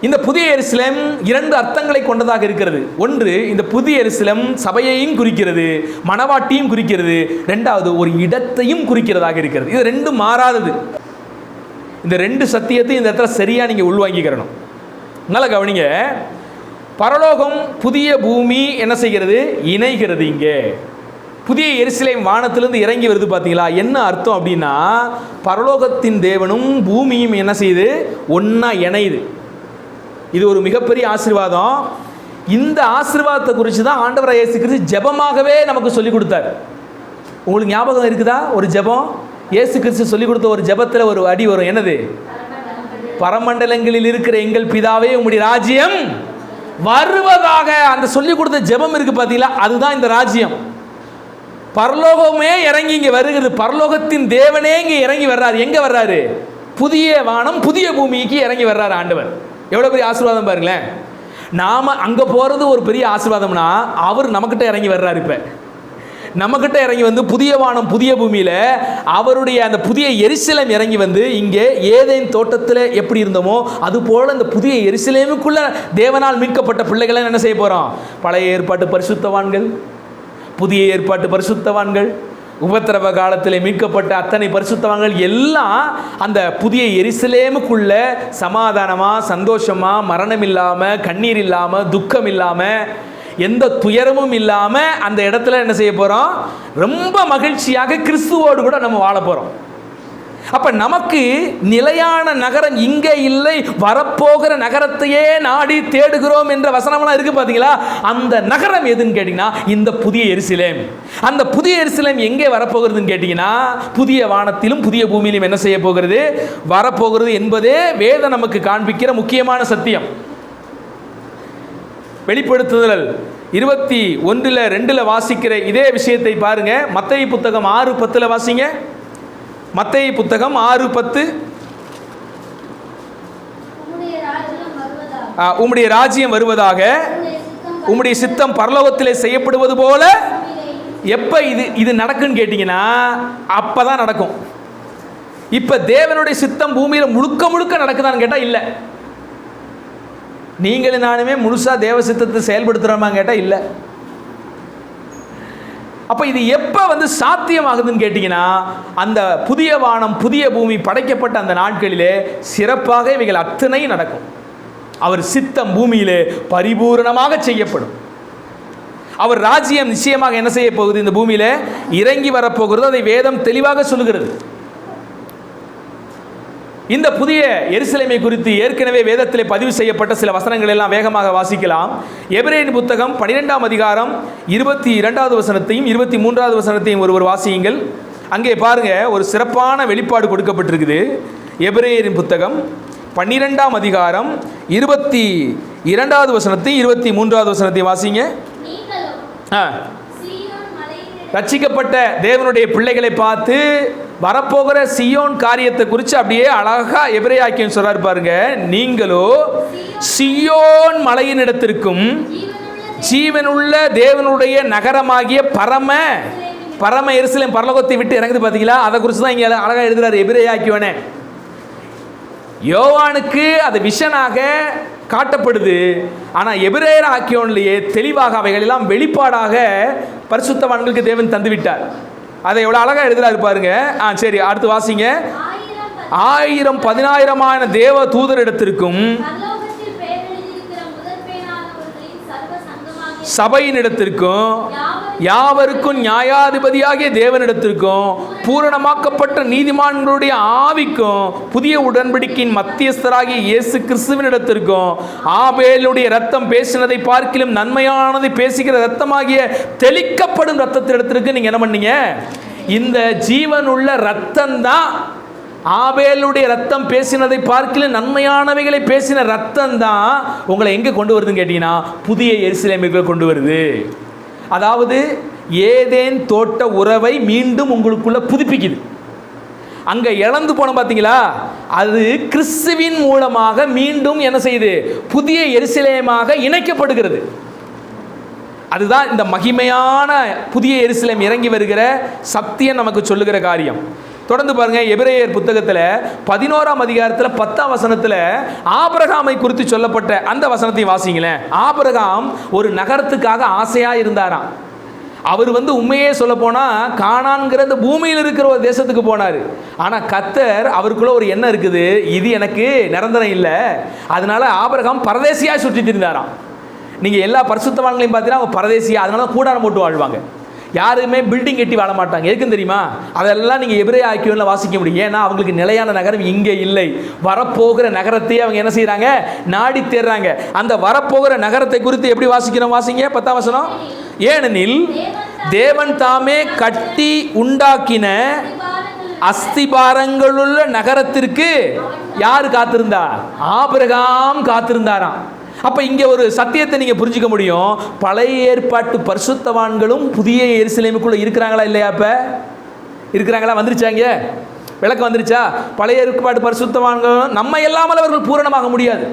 இந்த புதிய எருசலேம் 2 அர்த்தங்களை கொண்டதாக இருக்கிறது. ஒன்று, இந்த புதிய எருசலேம் சபையையும் குறிக்கிறது, மணவாட்டியும் குறிக்கிறது. 2வது, ஒரு இடத்தையும் குறிக்கிறதாக இருக்கிறது. இது 2 மாறாதது. இந்த 2 சத்தியத்தையும் இந்த இடத்துல சரியா நீங்க உள்வாங்கிக்கிறணும். நல்லா கவனிங்க. பரலோகம் புதிய பூமி என்ன செய்கிறது? இணைகிறது. இங்கே புதிய எருசலேம் வானத்திலிருந்து இறங்கி வருது. பார்த்தீங்களா? என்ன அர்த்தம் அப்படின்னா, பரலோகத்தின் தேவனும் பூமியும் என்ன செய்யுது? ஒன்னா இணையுது. இது ஒரு மிகப்பெரிய ஆசீர்வாதம். இந்த ஆசீர்வாதத்தை குறித்து தான் ஆண்டவர் இயேசு கிறிஸ்து ஜெபமாகவே நமக்கு சொல்லிக் கொடுத்தார். உங்களுக்கு ஞாபகம் இருக்குதா? ஒரு ஜெபம் இயேசு கிறிஸ்து சொல்லிக் கொடுத்த ஒரு ஜெபத்தில் ஒரு அடி வரும். என்னது? பரமண்டலங்களில் இருக்கிற எங்கள் பிதாவே உம்முடைய ராஜ்யம் வருவதாக. அந்த சொல்லிக் கொடுத்த ஜெபம் இருக்கு பார்த்தீங்களா? அதுதான் இந்த ராஜ்யம். பரலோகமே இறங்கி இங்கே வருகிறது. பரலோகத்தின் தேவனே இங்கே இறங்கி வர்றாரு. எங்க வர்றாரு? புதிய வானம் புதிய பூமிக்கு இறங்கி வர்றாரு ஆண்டவர். எவ்வளவு பெரிய ஆசீர்வாதம் பாருங்களேன். நாம அங்க போறது ஒரு பெரிய ஆசீர்வாதம்னா, அவர் நமக்கிட்ட இறங்கி வர்றாரு. இப்ப நம்மக்கிட்ட இறங்கி வந்து புதிய வானம் புதிய பூமியில் அவருடைய அந்த புதிய எருசலேம் இறங்கி வந்து இங்கே ஏதேன் தோட்டத்தில் எப்படி இருந்தோமோ அது போல இந்த புதிய எருசலேமுக்குள்ள தேவனால் மீட்கப்பட்ட பிள்ளைகளை என்ன செய்ய போகிறோம்? பழைய ஏற்பாட்டு பரிசுத்தவான்கள், புதிய ஏற்பாட்டு பரிசுத்தவான்கள், உபத்திரவ காலத்தில் மீட்கப்பட்ட அத்தனை பரிசுத்தவான்கள் எல்லாம் அந்த புதிய எருசலேமுக்குள்ள சமாதானமாக, சந்தோஷமாக, மரணம் இல்லாமல், கண்ணீர் இல்லாமல், துக்கம் இல்லாமல், எந்த துயரமும் இல்லாம அந்த இடத்துல என்ன செய்ய போறோம்? ரொம்ப மகிழ்ச்சியாக கிறிஸ்துவோடு கூட நம்ம வாழ போறோம். அப்ப நமக்கு நிலையான நகரம் இங்கே இல்லை, வரப்போகிற நகரத்தையே நாடி தேடுகிறோம் என்ற வசனம்லாம் இருக்கு. பாத்தீங்களா? அந்த நகரம் எதுன்னு கேட்டீங்கன்னா இந்த புதிய எருசலேம். அந்த புதிய எருசலேம் எங்கே வரப்போகிறதுன்னு கேட்டீங்கன்னா புதிய வானத்திலும் புதிய பூமியிலும் என்ன செய்ய போகிறது? வரப்போகிறது என்பதே வேதம் நமக்கு காண்பிக்கிற முக்கியமான சத்தியம். வெளிப்படுத்துதல் 21:2 வாசிக்கிற இதே விஷயத்தை பாருங்க. மத்தேயு புத்தகம் 6:10 வாசிங்க. மத்தேயு புத்தகம் 6:10. உம்முடைய ராஜ்யம் வருவதாக, உம்முடைய சித்தம் பரலோகத்திலே செய்யப்படுவது போல. எப்ப இது நடக்குன்னு கேட்டீங்கன்னா அப்பதான் நடக்கும். இப்ப தேவனுடைய சித்தம் பூமியில முழுக்க முழுக்க நடக்குதான்னு கேட்டா இல்ல. நீங்களும் நானுமே முழுசா தேவ சித்தத்தை செயல்படுத்துறோமா கேட்டா இல்ல. அப்ப இது எப்ப வந்து சாத்தியமாகுதுன்னு கேட்டீங்கன்னா அந்த புதிய வானம் புதிய பூமி படைக்கப்பட்ட அந்த நாட்களிலே சிறப்பாக இவைகள் அத்தனை நடக்கும். அவர் சித்தம் பூமியிலே பரிபூரணமாக செய்யப்படும். அவர் ராஜ்யம் நிச்சயமாக என்ன செய்ய போகுது? இந்த பூமியில இறங்கி வரப்போகிறது. அதை வேதம் தெளிவாக சொல்லுகிறது. இந்த புதிய எருசலேமை குறித்து ஏற்கனவே வேதத்திலே பதிவு செய்யப்பட்ட சில வசனங்கள் எல்லாம் வேகமாக வாசிக்கலாம். எபிரேயர் புத்தகம் 12ஆம் அதிகாரம் 22வது வசனத்தையும் 23வது வசனத்தையும் ஒருவர் வாசியுங்கள். அங்கே பாருங்க, ஒரு சிறப்பான வெளிப்பாடு கொடுக்கப்பட்டிருக்குது. எபிரேயரின் புத்தகம் 12ஆம் அதிகாரம் 22வது வசனத்தையும் 23வது வசனத்தையும் வாசிங்க. ரட்சிக்கப்பட்ட தேவனுடைய பிள்ளைகளை பார்த்து வரப்போகிற சியோன் காரியத்தை குறித்து அப்படியே அழகா எபிரேயாக்கியம் சொல்றாரு பாருங்க. நீங்களோ சியோன் மலையின் இடத்திற்கும் ஜீவனுள்ள தேவனுடைய நகரமாகிய பரம எருசலேம் பரலோகத்தை விட்டு இறங்குது. பார்த்தீங்களா? அதை குறித்து தான் இங்கே அழகா எழுதுறாரு எபிரேயாக்கியவனே. யோவானுக்கு அது விஷனாக காட்டப்படுது. ஆனால் எபிரேயர் ஆக்கியோன்லேயே தெளிவாக அவைகள் எல்லாம் வெளிப்பாடாக பரிசுத்தவான்களுக்கு தேவன் தந்துவிட்டார். அதை எவ்வளோ அழகாக எழுதுறாரு பாருங்க. சரி, அடுத்து வாசிங்க. 1000-10,000 தேவ தூதரிடத்திற்கும் சபையின் இடத்திற்கும் யாவருக்கும் நியாயாதிபதியாகிய தேவனிடத்திற்கும் பூரணமாக்கப்பட்ட நீதிமான்களுடைய ஆவிக்கும் புதிய உடன்படிக்கையின் மத்தியஸ்தராகிய இயேசு கிறிஸ்துவின் இடத்திற்கும் ஆபேலுடைய ரத்தம் பேசினதை பார்க்கிலும் நன்மையானதை பேசுகிற ரத்தமாகிய தெளிக்கப்படும் ரத்தத்திடத்திற்கு நீங்க என்ன பண்ணீங்க? இந்த ஜீவனுள்ள ரத்தம் தான், ஆபேலுடைய ரத்தம் பேசினதை பார்க்கல நன்மையானவைகளை பேசின ரத்தம் தான் உங்களை எங்கே கொண்டு வருதுன்னு கேட்டீங்கன்னா புதிய எருசலேமுக்கு கொண்டு வருது. அதாவது ஏதேன் தோட்ட உறவை மீண்டும் உங்களுக்குள்ள புதுப்பிக்குது. அங்க இழந்து போன பார்த்தீங்களா, அது கிறிஸ்துவின் மூலமாக மீண்டும் என்ன செய்யுது, புதிய எருசலேமாக இணைக்கப்படுகிறது. அதுதான் இந்த மகிமையான புதிய எருசலேம் இறங்கி வருகிற சத்தியம் நமக்கு சொல்லுகிற காரியம். தொடர்ந்து பாருங்க, எபிரேயர் புத்தகத்தில் 11ஆம் அதிகாரத்தில் 10ஆம் வசனத்தில் ஆபிரகாமை குறித்து சொல்லப்பட்ட அந்த வசனத்தை வாசிங்களேன். ஆபிரகாம் ஒரு நகரத்துக்காக ஆசையா இருந்தாராம். அவர் உண்மையே சொல்ல போனால் கானான்கிற இந்த பூமியில் இருக்கிற ஒரு தேசத்துக்கு போனார். ஆனால் கர்த்தர் அவருக்குள்ள ஒரு எண்ணம் இருக்குது, இது எனக்கு நிரந்தரம் இல்லை, அதனால ஆபிரகாம் பரதேசியாக சுற்றி திரிந்தாராம். நீங்கள் எல்லா பரிசுத்தவான்களையும் பார்த்தீங்கன்னா அவங்க பரதேசியாக, அதனால கூடாரம் போட்டு வாழ்வாங்க. யாருமே பில்டிங் கட்டி வாழ மாட்டாங்க. எதுக்குன்னு தெரியுமா? அதெல்லாம் நீங்கள் எபிரேய ஆக்கியோனில் வாசிக்க முடியும். ஏன்னா அவங்களுக்கு நிலையான நகரம் இங்கே இல்லை. வரப்போகிற நகரத்தையே அவங்க என்ன செய்கிறாங்க, நாடி தேடுறாங்க. அந்த வரப்போகிற நகரத்தை குறித்து எப்படி வாசிக்கிறோம்? வாசிங்க 10ஆம் வசனம். ஏனெனில் தேவன் தாமே கட்டி உண்டாக்கின அஸ்திபாரங்களுள்ள நகரத்திற்கு யாரு காத்திருந்தா? ஆபிரகாம் காத்திருந்தாராம். அப்ப இங்க ஒரு சத்தியத்தை நீங்க புரிஞ்சுக்க முடியும். பழைய ஏற்பாட்டு பரிசுத்தவான்களும் புதிய எருசலேமுக்குள்ள இருக்கிறாங்களா இல்லையா? இப்ப இருக்கிறாங்களா? வந்துருச்சாங்க, விளக்கம் வந்துருச்சா? பழைய ஏற்பாட்டு பரிசுத்தவான்களும் நம்ம இல்லாமல் அவர்கள் பூரணமாக முடியாது.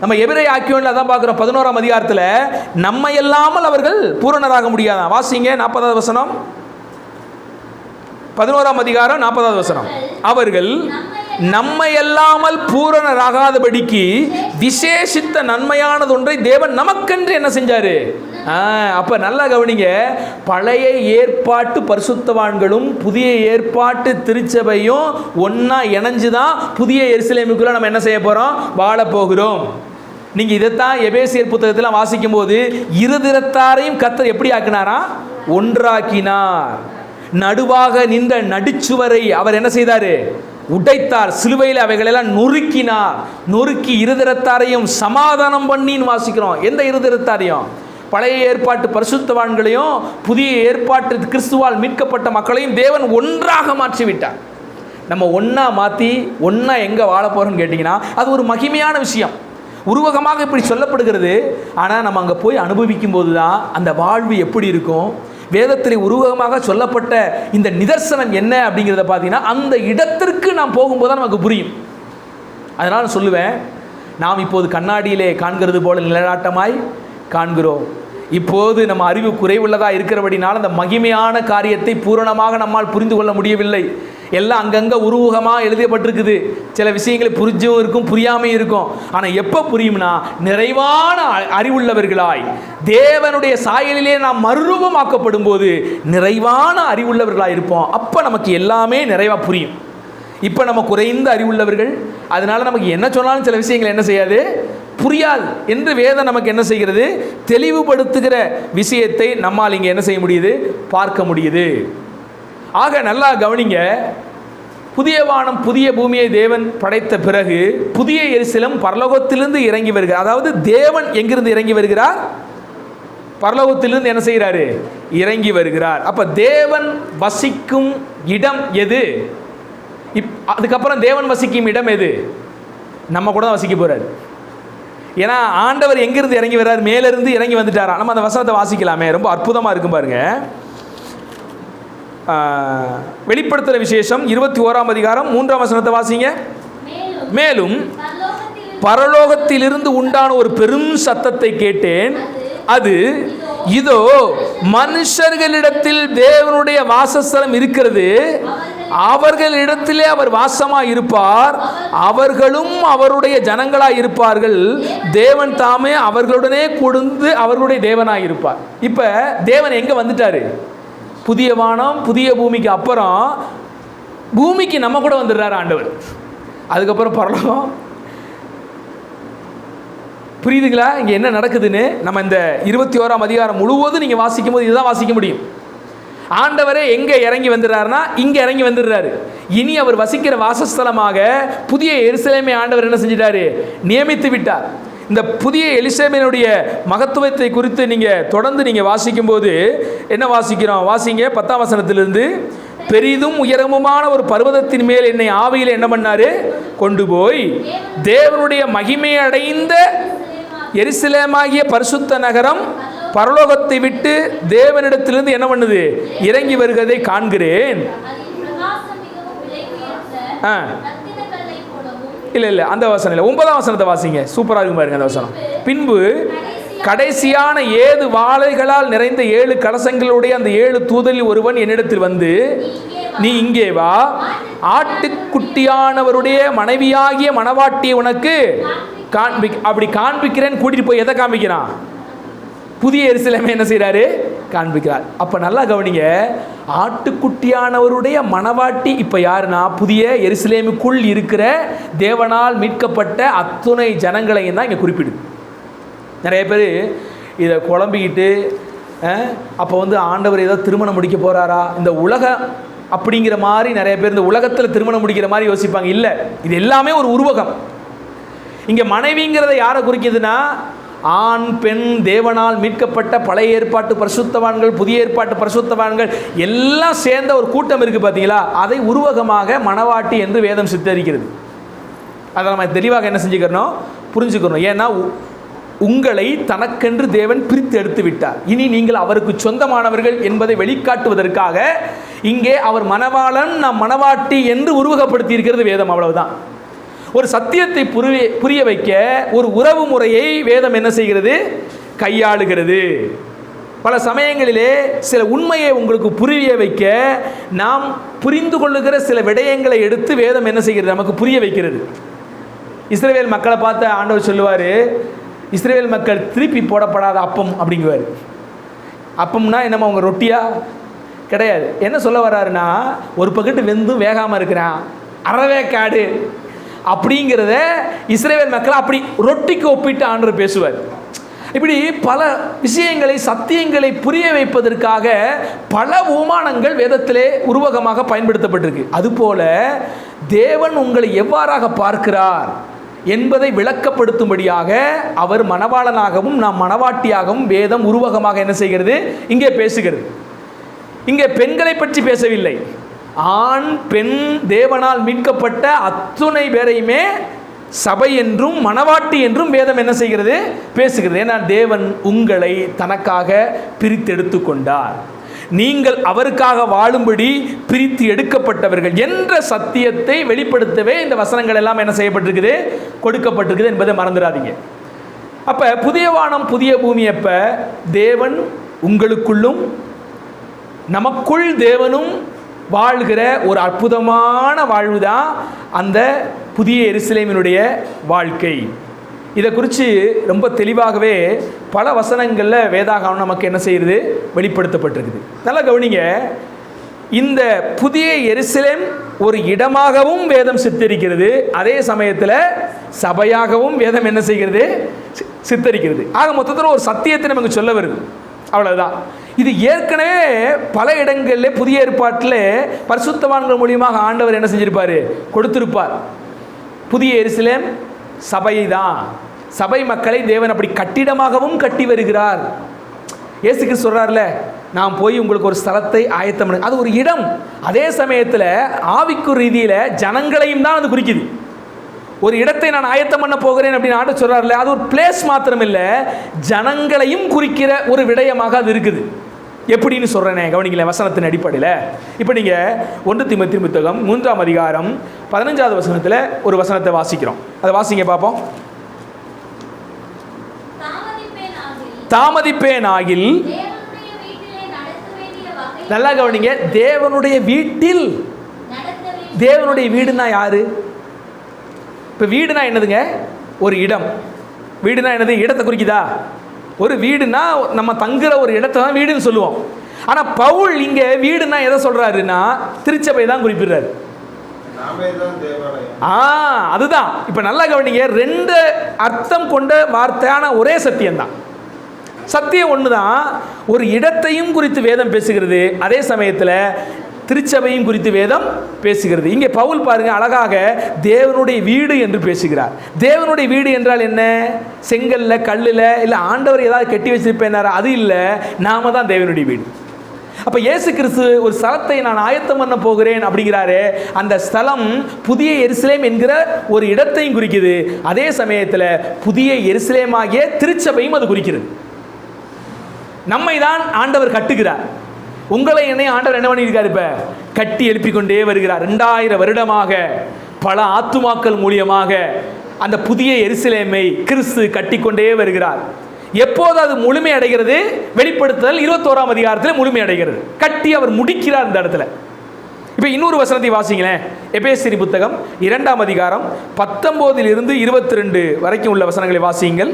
நம்ம எபிரேய ஆக்கியோன்ல தான் பார்க்கிறோம் 11ஆம் அதிகாரத்தில், நம்ம இல்லாமல் அவர்கள் பூரணராக முடியாதான். வாசிங்க 40வது வசனம். 11ஆம் அதிகாரம் 40வது வசனம். அவர்கள் நம்மை அல்லாமல் பூரணராகாதபடிக்கு விசேஷித்த நன்மையானது ஒன்றை தேவன் நமக்கென்று என்ன செஞ்சாரு? அப்ப நல்லா கவனிங்க, பழைய ஏற்பாட்டு பரிசுத்தவான்களும் புதிய ஏற்பாட்டு திருச்சபையும் ஒன்னா இணைஞ்சுதான் புதிய எருசலேமுக்குள்ள நம்ம என்ன செய்ய போறோம், வாழ போகிறோம். நீங்க இதைத்தான் எபேசியர் புத்தகத்தில் வாசிக்கும் போது இருதிரத்தாரையும் கர்த்தர் எப்படி ஆக்கினாரா? ஒன்றாக்கினார். நடுவாக நின்ற நடுச்சுவரை அவர் என்ன செய்தாரு? உடைத்தார். சிலுவையில் அவைகளெல்லாம் நொறுக்கினார். நொறுக்கி இருதிரத்தாரையும் சமாதானம் பண்ணின்னு வாசிக்கிறோம். எந்த இருதிரத்தாரையும்? பழைய ஏற்பாட்டு பரிசுத்தவான்களையும் புதிய ஏற்பாட்டு கிறிஸ்துவால் மீட்கப்பட்ட மக்களையும் தேவன் ஒன்றாக மாற்றி விட்டார். நம்ம ஒன்றா மாற்றி ஒன்றா எங்கே வாழ போகிறோம்னு கேட்டிங்கன்னா அது ஒரு மகிமையான விஷயம். உருவகமாக இப்படி சொல்லப்படுகிறது. ஆனால் நம்ம அங்கே போய் அனுபவிக்கும் போது தான் அந்த வாழ்வு எப்படி இருக்கும், வேதத்தில் உருவகமாக சொல்லப்பட்ட இந்த நிதர்சனம் என்ன அப்படிங்கிறத பார்த்தீங்கன்னா அந்த இடத்திற்கு நாம் போகும்போது தான் நமக்கு புரியும். அதனால் சொல்லுவேன், நாம் இப்போது கண்ணாடியிலே காண்கிறது போல நிழலாட்டமாய் காண்கிறோம். இப்போது நம்ம அறிவு குறைவுள்ளதாக இருக்கிறபடினால் அந்த மகிமையான காரியத்தை பூரணமாக நம்மால் புரிந்து கொள்ள முடியவில்லை. எல்லாம் அங்கங்கே உருவகமாக எழுதப்பட்டிருக்குது. சில விஷயங்களை புரிஞ்சும் இருக்கும், புரியாமையும் இருக்கும். ஆனால் எப்போ புரியும்னா, நிறைவான அறிவுள்ளவர்களாய் தேவனுடைய சாயலிலே நாம் மறுரூபமாக்கப்படும் போது நிறைவான அறிவுள்ளவர்களாக இருப்போம். அப்போ நமக்கு எல்லாமே நிறைவாக புரியும். இப்போ நம்ம குறைந்த அறிவுள்ளவர்கள், அதனால நமக்கு என்ன சொன்னாலும் சில விஷயங்கள் என்ன செய்யாது, புரியாது என்று வேதம் நமக்கு என்ன செய்கிறது, தெளிவுபடுத்துகிற விஷயத்தை நம்மால் இங்கே என்ன செய்ய முடியுது, பார்க்க முடியுது. ஆக நல்லா கவனிங்க, புதிய வானம் புதிய பூமியை தேவன் படைத்த பிறகு புதிய எருசலேம் பரலோகத்திலிருந்து இறங்கி வருகிறார். அதாவது தேவன் எங்கிருந்து இறங்கி வருகிறார்? பரலோகத்திலிருந்து என்ன செய்கிறாரு, இறங்கி வருகிறார். அப்ப தேவன் வசிக்கும் இடம் எது? அதுக்கப்புறம் தேவன் வசிக்கும் இடம் எது? நம்ம கூட தான் வசிக்க போறாரு. ஏன்னா ஆண்டவர் எங்கிருந்து இறங்கி வர்றார்? மேலிருந்து இறங்கி வந்துட்டாரா. நம்ம அந்த வசனத்தை வாசிக்கலாமே, ரொம்ப அற்புதமா இருக்கும் பாருங்க. வெளிப்படுத்துகிற விசேஷம் 21ஆம் அதிகாரம் 3ஆம் வசனத்தை வாசிங்க. மேலும் பரலோகத்திலிருந்து உண்டான ஒரு பெரும் சத்தத்தை கேட்டேன். அது இதோ மனுஷர்களிடத்தில் தேவனுடைய வாசஸ்தலம் இருக்கிறது, அவர்களிடத்திலே அவர் வாசமாய் இருப்பார், அவர்களும் அவருடைய ஜனங்களாய் இருப்பார்கள், தேவன் தாமே அவர்களுடனே கொடுந்து அவர்களுடைய தேவனாய் இருப்பார். இப்ப தேவன் எங்க வந்துட்டாரு? புதிய வானம் புதிய பூமிக்கு அப்புறம் பூமிக்கு நம்ம கூட வந்துடுறாரு ஆண்டவர். அதுக்கப்புறம் பரலோகம். புரியுதுங்களா இங்கே என்ன நடக்குதுன்னு? நம்ம இந்த 21ஆம் அதிகாரம் முழுவதும் நீங்கள் வாசிக்கும் போது இதுதான் வாசிக்க முடியும். ஆண்டவரே எங்கே இறங்கி வந்துடுறாருன்னா இங்கே இறங்கி வந்துடுறாரு. இனி அவர் வசிக்கிற வாசஸ்தலமாக புதிய எருசலேமை ஆண்டவர் என்ன செஞ்சிட்டாரு, நியமித்து விட்டார். இந்த புதிய எலிசபெத்தினுடைய மகத்துவத்தை குறித்து நீங்கள் தொடர்ந்து வாசிக்கும் போது என்ன வாசிக்கிறோம்? வாசிங்க 10ஆம் வசனத்திலிருந்து. பெரிதும் உயரமுமான ஒரு பர்வதத்தின் மேல் என்னை ஆவியில் என்ன பண்ணாரு? கொண்டு போய் தேவனுடைய மகிமை அடைந்த எருசலேமாகிய பரிசுத்த நகரம் பரலோகத்தை விட்டு தேவனிடத்திலிருந்து என்ன பண்ணுது? இறங்கி வருகிறதை காண்கிறேன். இல்ல அந்த வசனம் இல்லை, 9ஆம் வசனத்தை வாசிங்க. சூப்பராக இருக்கும் பாருங்க அந்த வசனம். பின்பு கடைசியான 7 வாழைகளால் நிறைந்த 7 கலசங்களுடைய அந்த 7 தூதரில் ஒருவன் என்னிடத்தில் வந்து, நீ இங்கே வா, ஆட்டுக்குட்டியானவருடைய மனைவியாகிய மணவாட்டியை உனக்கு அப்படி காண்பிக்கிறேன்னு கூட்டிட்டு போய் எதை காண்பிக்கிறான்? புதிய எருசலேமை என்ன செய்கிறாரு? காண்பிக்கிறார். அப்போ நல்லா கவனிங்க, ஆட்டுக்குட்டியானவருடைய மணவாட்டி இப்போ யாருன்னா புதிய எருசலேமுக்குள் இருக்கிற தேவனால் மீட்கப்பட்ட அத்துணை ஜனங்களையும் தான் இங்கே குறிப்பிடுது. நிறைய பேர் இதை குழம்பிக்கிட்டு அப்போ ஆண்டவர் ஏதோ திருமணம் முடிக்க போகிறாரா, இந்த உலகம் அப்படிங்கிற மாதிரி நிறைய பேர் இந்த உலகத்தில் திருமணம் முடிக்கிற மாதிரி யோசிப்பாங்க. இல்லை, இது எல்லாமே ஒரு உருவகம். இங்கே மனைவிங்கிறத யாரை குறிக்குதுன்னா, ஆண் பெண் தேவனால் மீட்கப்பட்ட பழைய ஏற்பாட்டு பரிசுத்தவான்கள், புதிய ஏற்பாட்டு பரிசுத்தவான்கள் எல்லாம் சேர்ந்த ஒரு கூட்டம் இருக்குது பார்த்தீங்களா, அதை உருவகமாக மணவாட்டி என்று வேதம் சித்தரிக்கிறது. அதை நம்ம தெளிவாக என்ன செஞ்சுக்கிறோம்? புரிஞ்சுக்கணும். ஏன்னா உங்களை தனக்கென்று தேவன் பிரித்து எடுத்து விட்டார். இனி நீங்கள் அவருக்கு சொந்தமானவர்கள் என்பதை வெளிக்காட்டுவதற்காக இங்கே அவர் மணவாளன், நாம் மணவாட்டி என்று உருவகப்படுத்தி இருக்கிறது வேதம். அவ்வளவுதான். ஒரு சத்தியத்தை புரிய வைக்க ஒரு உறவு முறையை வேதம் என்ன செய்கிறது? கையாளுகிறது. பல சமயங்களிலே சில உண்மையை உங்களுக்கு புரிய வைக்க நாம் புரிந்து கொள்ளுகிற சில விடயங்களை எடுத்து வேதம் என்ன செய்கிறது? நமக்கு புரிய வைக்கிறது. இஸ்ரவேல் மக்களை பார்த்து ஆண்டவர் சொல்லுவார், இஸ்ரவேல் மக்கள் திருப்பி போடப்படாத அப்பம் அப்படிங்குவார். அப்பம்னா என்னம்மா அவங்க ரொட்டியா? கிடையாது. என்ன சொல்ல வர்றாருன்னா, ஒரு பக்கத்து வெந்தும் வேகாமல் இருக்கிறான், அறவேக்காடு அப்படிங்கிறத இஸ்ரவேல் மக்கள் அப்படி ரொட்டிக்கு ஒப்பிட்டு ஆண்டவர் பேசுவார். இப்படி பல விஷயங்களை, சத்தியங்களை புரிய வைப்பதற்காக பல உமானங்கள் வேதத்திலே உருவகமாக பயன்படுத்தப்பட்டிருக்கு. அதுபோல தேவன் உங்களை எவ்வாறாக பார்க்கிறார் என்பதை விளக்கப்படுத்தும்படியாக அவர் மணவாளனாகவும் நாம் மணவாட்டியாகவும் வேதம் உருவகமாக என்ன செய்கிறது? இங்கே பேசுகிறது. இங்கே பெண்களை பற்றி பேசவில்லை. ஆண் பெண் தேவனால் மீட்கப்பட்ட அத்துணை பேரையுமே சபை என்றும் மணவாட்டி என்றும் வேதம் என்ன செய்கிறது? பேசுகிறது. ஏன்னா தேவன் உங்களை தனக்காக பிரித்தெடுத்து கொண்டார், நீங்கள் அவருக்காக வாழும்படி பிரித்து எடுக்கப்பட்டவர்கள் என்ற சத்தியத்தை வெளிப்படுத்தவே இந்த வசனங்கள் எல்லாம் என்ன செய்யப்பட்டிருக்குது? கொடுக்கப்பட்டிருக்குது என்பதை மறந்துடாதீங்க. அப்ப புதிய வானம் புதிய பூமி அப்ப தேவன் உங்களுக்குள்ளும் நமக்குள் தேவனும் வாழ்கிற ஒரு அற்புதமான வாழ்வு தான் அந்த புதிய எருசலேமினுடைய வாழ்க்கை. இதை குறித்து ரொம்ப தெளிவாகவே பல வசனங்களில் வேதாகமம் நமக்கு என்ன செய்கிறது? வெளிப்படுத்தப்பட்டிருக்குது. நல்லா கவனிங்க, இந்த புதிய எருசலேம் ஒரு இடமாகவும் வேதம் சித்தரிக்கிறது, அதே சமயத்தில் சபையாகவும் வேதம் என்ன செய்கிறது? சித்தரிக்கிறது. ஆக மொத்தத்தில் ஒரு சத்தியத்தை நமக்கு சொல்ல வருது. அவ்வளவுதான். இது ஏற்கனவே பல இடங்களில் புதிய ஏற்பாட்டில் பரிசுத்தவான்கள் மூலியமாக ஆண்டவர் என்ன செஞ்சிருப்பார்? கொடுத்திருப்பார். புதிய எருசலேம் சபை தான். சபை மக்களை தேவன் அப்படி கட்டிடமாகவும் கட்டி வருகிறார். இயேசு கிறிஸ்து சொல்றார்ல, நான் போய் உங்களுக்கு ஒரு ஸ்தலத்தை ஆயத்தம் பண்ண, அது ஒரு இடம். அதே சமயத்தில் ஆவிக்கு ரீதியில் ஜனங்களையும் தான் அது குறிக்குது. ஒரு இடத்தை நான் ஆயத்தம் பண்ண போகிறேன் அப்படின்னு ஆண்டு சொல்றாருல, அது ஒரு பிளேஸ் மாத்திரம் இல்லை, ஜனங்களையும் குறிக்கிற ஒரு விடயமாக அது இருக்குது. எப்படின்னு சொல்றேனே கவனிக்கல வசனத்தின் அடிப்படையில். இப்போ நீங்க 1 தீமோத்தேயு புத்தகம் 3ஆம் அதிகாரம் 15வது வசனத்தில் ஒரு வசனத்தை வாசிக்கிறோம். அதை வாசிங்க பார்ப்போம். தாமதிப்பேனாகில், நல்லா கவனிங்க, தேவனுடைய வீட்டில். தேவனுடைய வீடுனா யாரு? இப்போ வீடுனா என்னதுங்க? ஒரு இடம். வீடுனா என்னது? இடத்தை குறிக்குதா? ஒரு வீடுனா நம்ம தங்குற ஒரு இடத்தை தான் வீடுன்னு சொல்லுவோம். ஆனால் பவுல் இங்கே வீடுனா எதை சொல்றாருன்னா திருச்சபை தான் குறிப்பிடுறாரு. அதுதான். இப்போ நல்லா கவனிங்க, 2 அர்த்தம் கொண்ட வார்த்தையான ஒரே சத்தியம்தான். சத்தியம் ஒன்று தான். ஒரு இடத்தையும் குறித்து வேதம் பேசுகிறது, அதே சமயத்தில் திருச்சபையும் குறித்து வேதம் பேசுகிறது. இங்கே பவுல் பாருங்க அழகாக தேவனுடைய வீடு என்று பேசுகிறார். தேவனுடைய வீடு என்றால் என்ன? செங்கல்ல, கல்லுல, இல்லை ஆண்டவர் ஏதாவது கட்டி வச்சிருப்பேனாரா? அது இல்லை, நாம தான் தேவனுடைய வீடு. அப்ப இயேசு கிறிஸ்து ஒரு ஸ்தலத்தை நான் ஆயத்தம் பண்ண போகிறேன் அப்படிங்கிறாரு. அந்த ஸ்தலம் புதிய எருசலேம் என்கிற ஒரு இடத்தையும் குறிக்குது. அதே சமயத்தில் புதிய எருசலேமாகிய திருச்சபையும் அது குறிக்கிறது. நம்மை தான் ஆண்டவர் கட்டுகிறார். உங்களை என்னை ஆண்டவர் என்ன பண்ணியிருக்காரு? இப்ப கட்டி எழுப்பிக் கொண்டே வருகிறார். 2000 வருடமாக பல ஆத்துமாக்கள் மூலியமாக அந்த புதிய எருசலேமை கிறிஸ்து கட்டிக்கொண்டே வருகிறார். எப்போது அது முழுமை அடைகிறது? வெளிப்படுத்துதல் 21ஆம் அதிகாரத்தில் முழுமை அடைகிறது. கட்டி அவர் முடிக்கிறார் இந்த இடத்துல. இப்போ இன்னொரு வசனத்தை வாசிங்களேன். எபேசியர் புத்தகம் 2ஆம் அதிகாரம் 19 22 வரைக்கும் உள்ள வசனங்களை வாசியுங்கள்.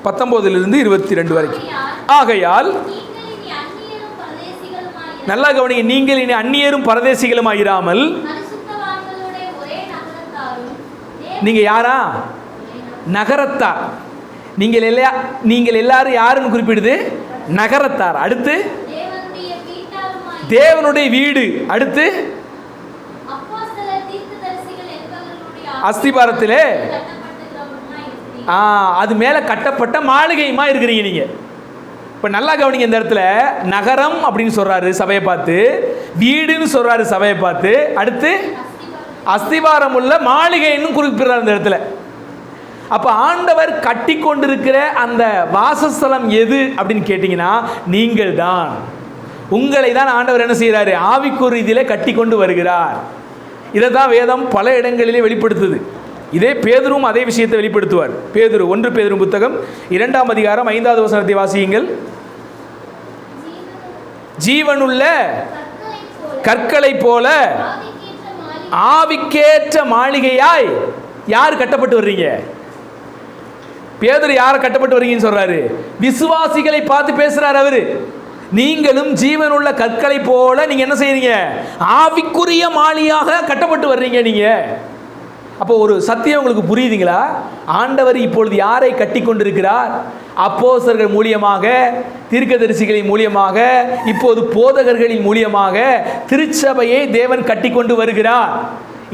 19 22 வரைக்கும். ஆகையால் நல்லா கவனிங்க, நீங்கள் இனி அந்நியரும் பரதேசிகளுமாயிராமல். நீங்க யாரா? நகரத்தார். நீங்கள் எல்லாரும் யாருன்னு குறிப்பிடுது? நகரத்தார். அடுத்து தேவனுடைய வீடு. அடுத்து அஸ்திபாரத்திலே அது மேல கட்டப்பட்ட மாளிகையுமா இருக்கிறீங்க நீங்க. இப்ப நல்லா கவனிங்க, இந்த இடத்துல நகரம் அப்படின்னு சொல்றாரு சபையை பார்த்து, வீடுன்னு சொல்றாரு சபையை பார்த்து, அடுத்து அஸ்திபாரம் உள்ள மாளிகைன்னு குறிப்பிடுறாரு இந்த இடத்துல. அப்ப ஆண்டவர் கட்டி கொண்டிருக்கிற அந்த வாசஸ்தலம் எது அப்படின்னு கேட்டீங்கன்னா நீங்கள் தான். உங்களை தான் ஆண்டவர் என்ன செய்யறாரு? ஆவிக்குரிய ரீதியிலே கட்டி கொண்டு வருகிறார். இதை தான் வேதம் பல இடங்களிலே வெளிப்படுத்துது. இதே பேதுரும் அதே விஷயத்தை வெளிப்படுத்துவார். பேதுரு 1 பேதுரு புத்தகம் 2ஆம் அதிகாரம் 5வது வசனத்தை வாசியுங்கள். ஜீவனுள்ள கற்களை போல ஆவிக்கேற்ற மாளிகையாய் யார் கட்டப்பட்டு வர்றீங்க? பேதுரு யாரை கட்டப்பட்டு வர்றீங்கன்னு சொல்றாரு? விசுவாசிகளை பார்த்து பேசுறாரு அவரு. நீங்களும் ஜீவனுள்ள கற்களை போல நீங்க என்ன செய்றீங்க? ஆவிக்குரிய மாளிகையாக கட்டப்பட்டு வர்றீங்க நீங்க. அப்போ ஒரு சத்தியம் உங்களுக்கு புரியுதுங்களா? ஆண்டவர் இப்பொழுது யாரை கட்டி கொண்டிருக்கிறார்? அப்போஸ்தலர்கள் மூலியமாக, தீர்க்கதரிசிகளின் மூலியமாக, இப்போது போதகர்களின் மூலியமாக திருச்சபையை தேவன் கட்டி கொண்டு வருகிறார்.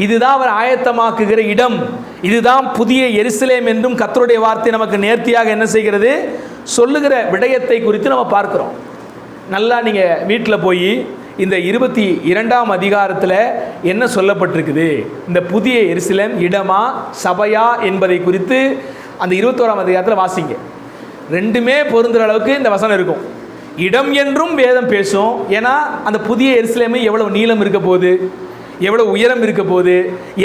இதுதான் அவர் ஆயத்தமாக்குகிற இடம். இதுதான் புதிய எருசலேம் என்றும் கர்த்தருடைய வார்த்தை நமக்கு நேர்த்தியாக என்ன செய்கிறது? சொல்லுகிற விடயத்தை குறித்து நம்ம பார்க்கிறோம். நல்லா நீங்க வீட்டில் போய் இந்த 22ஆம் அதிகாரத்தில் என்ன சொல்லப்பட்டிருக்குது, இந்த புதிய எருசலேம் இடமா சபையா என்பதை குறித்து அந்த 21ஆம் அதிகாரத்தில் வாசிங்க. ரெண்டுமே பொருந்துற அளவுக்கு இந்த வசனம் இருக்கும். இடம் என்றும் வேதம் பேசும். ஏன்னா அந்த புதிய எருசலேம் எவ்வளவு நீளம் இருக்க போகுது, எவ்வளவு உயரம் இருக்க போகுது,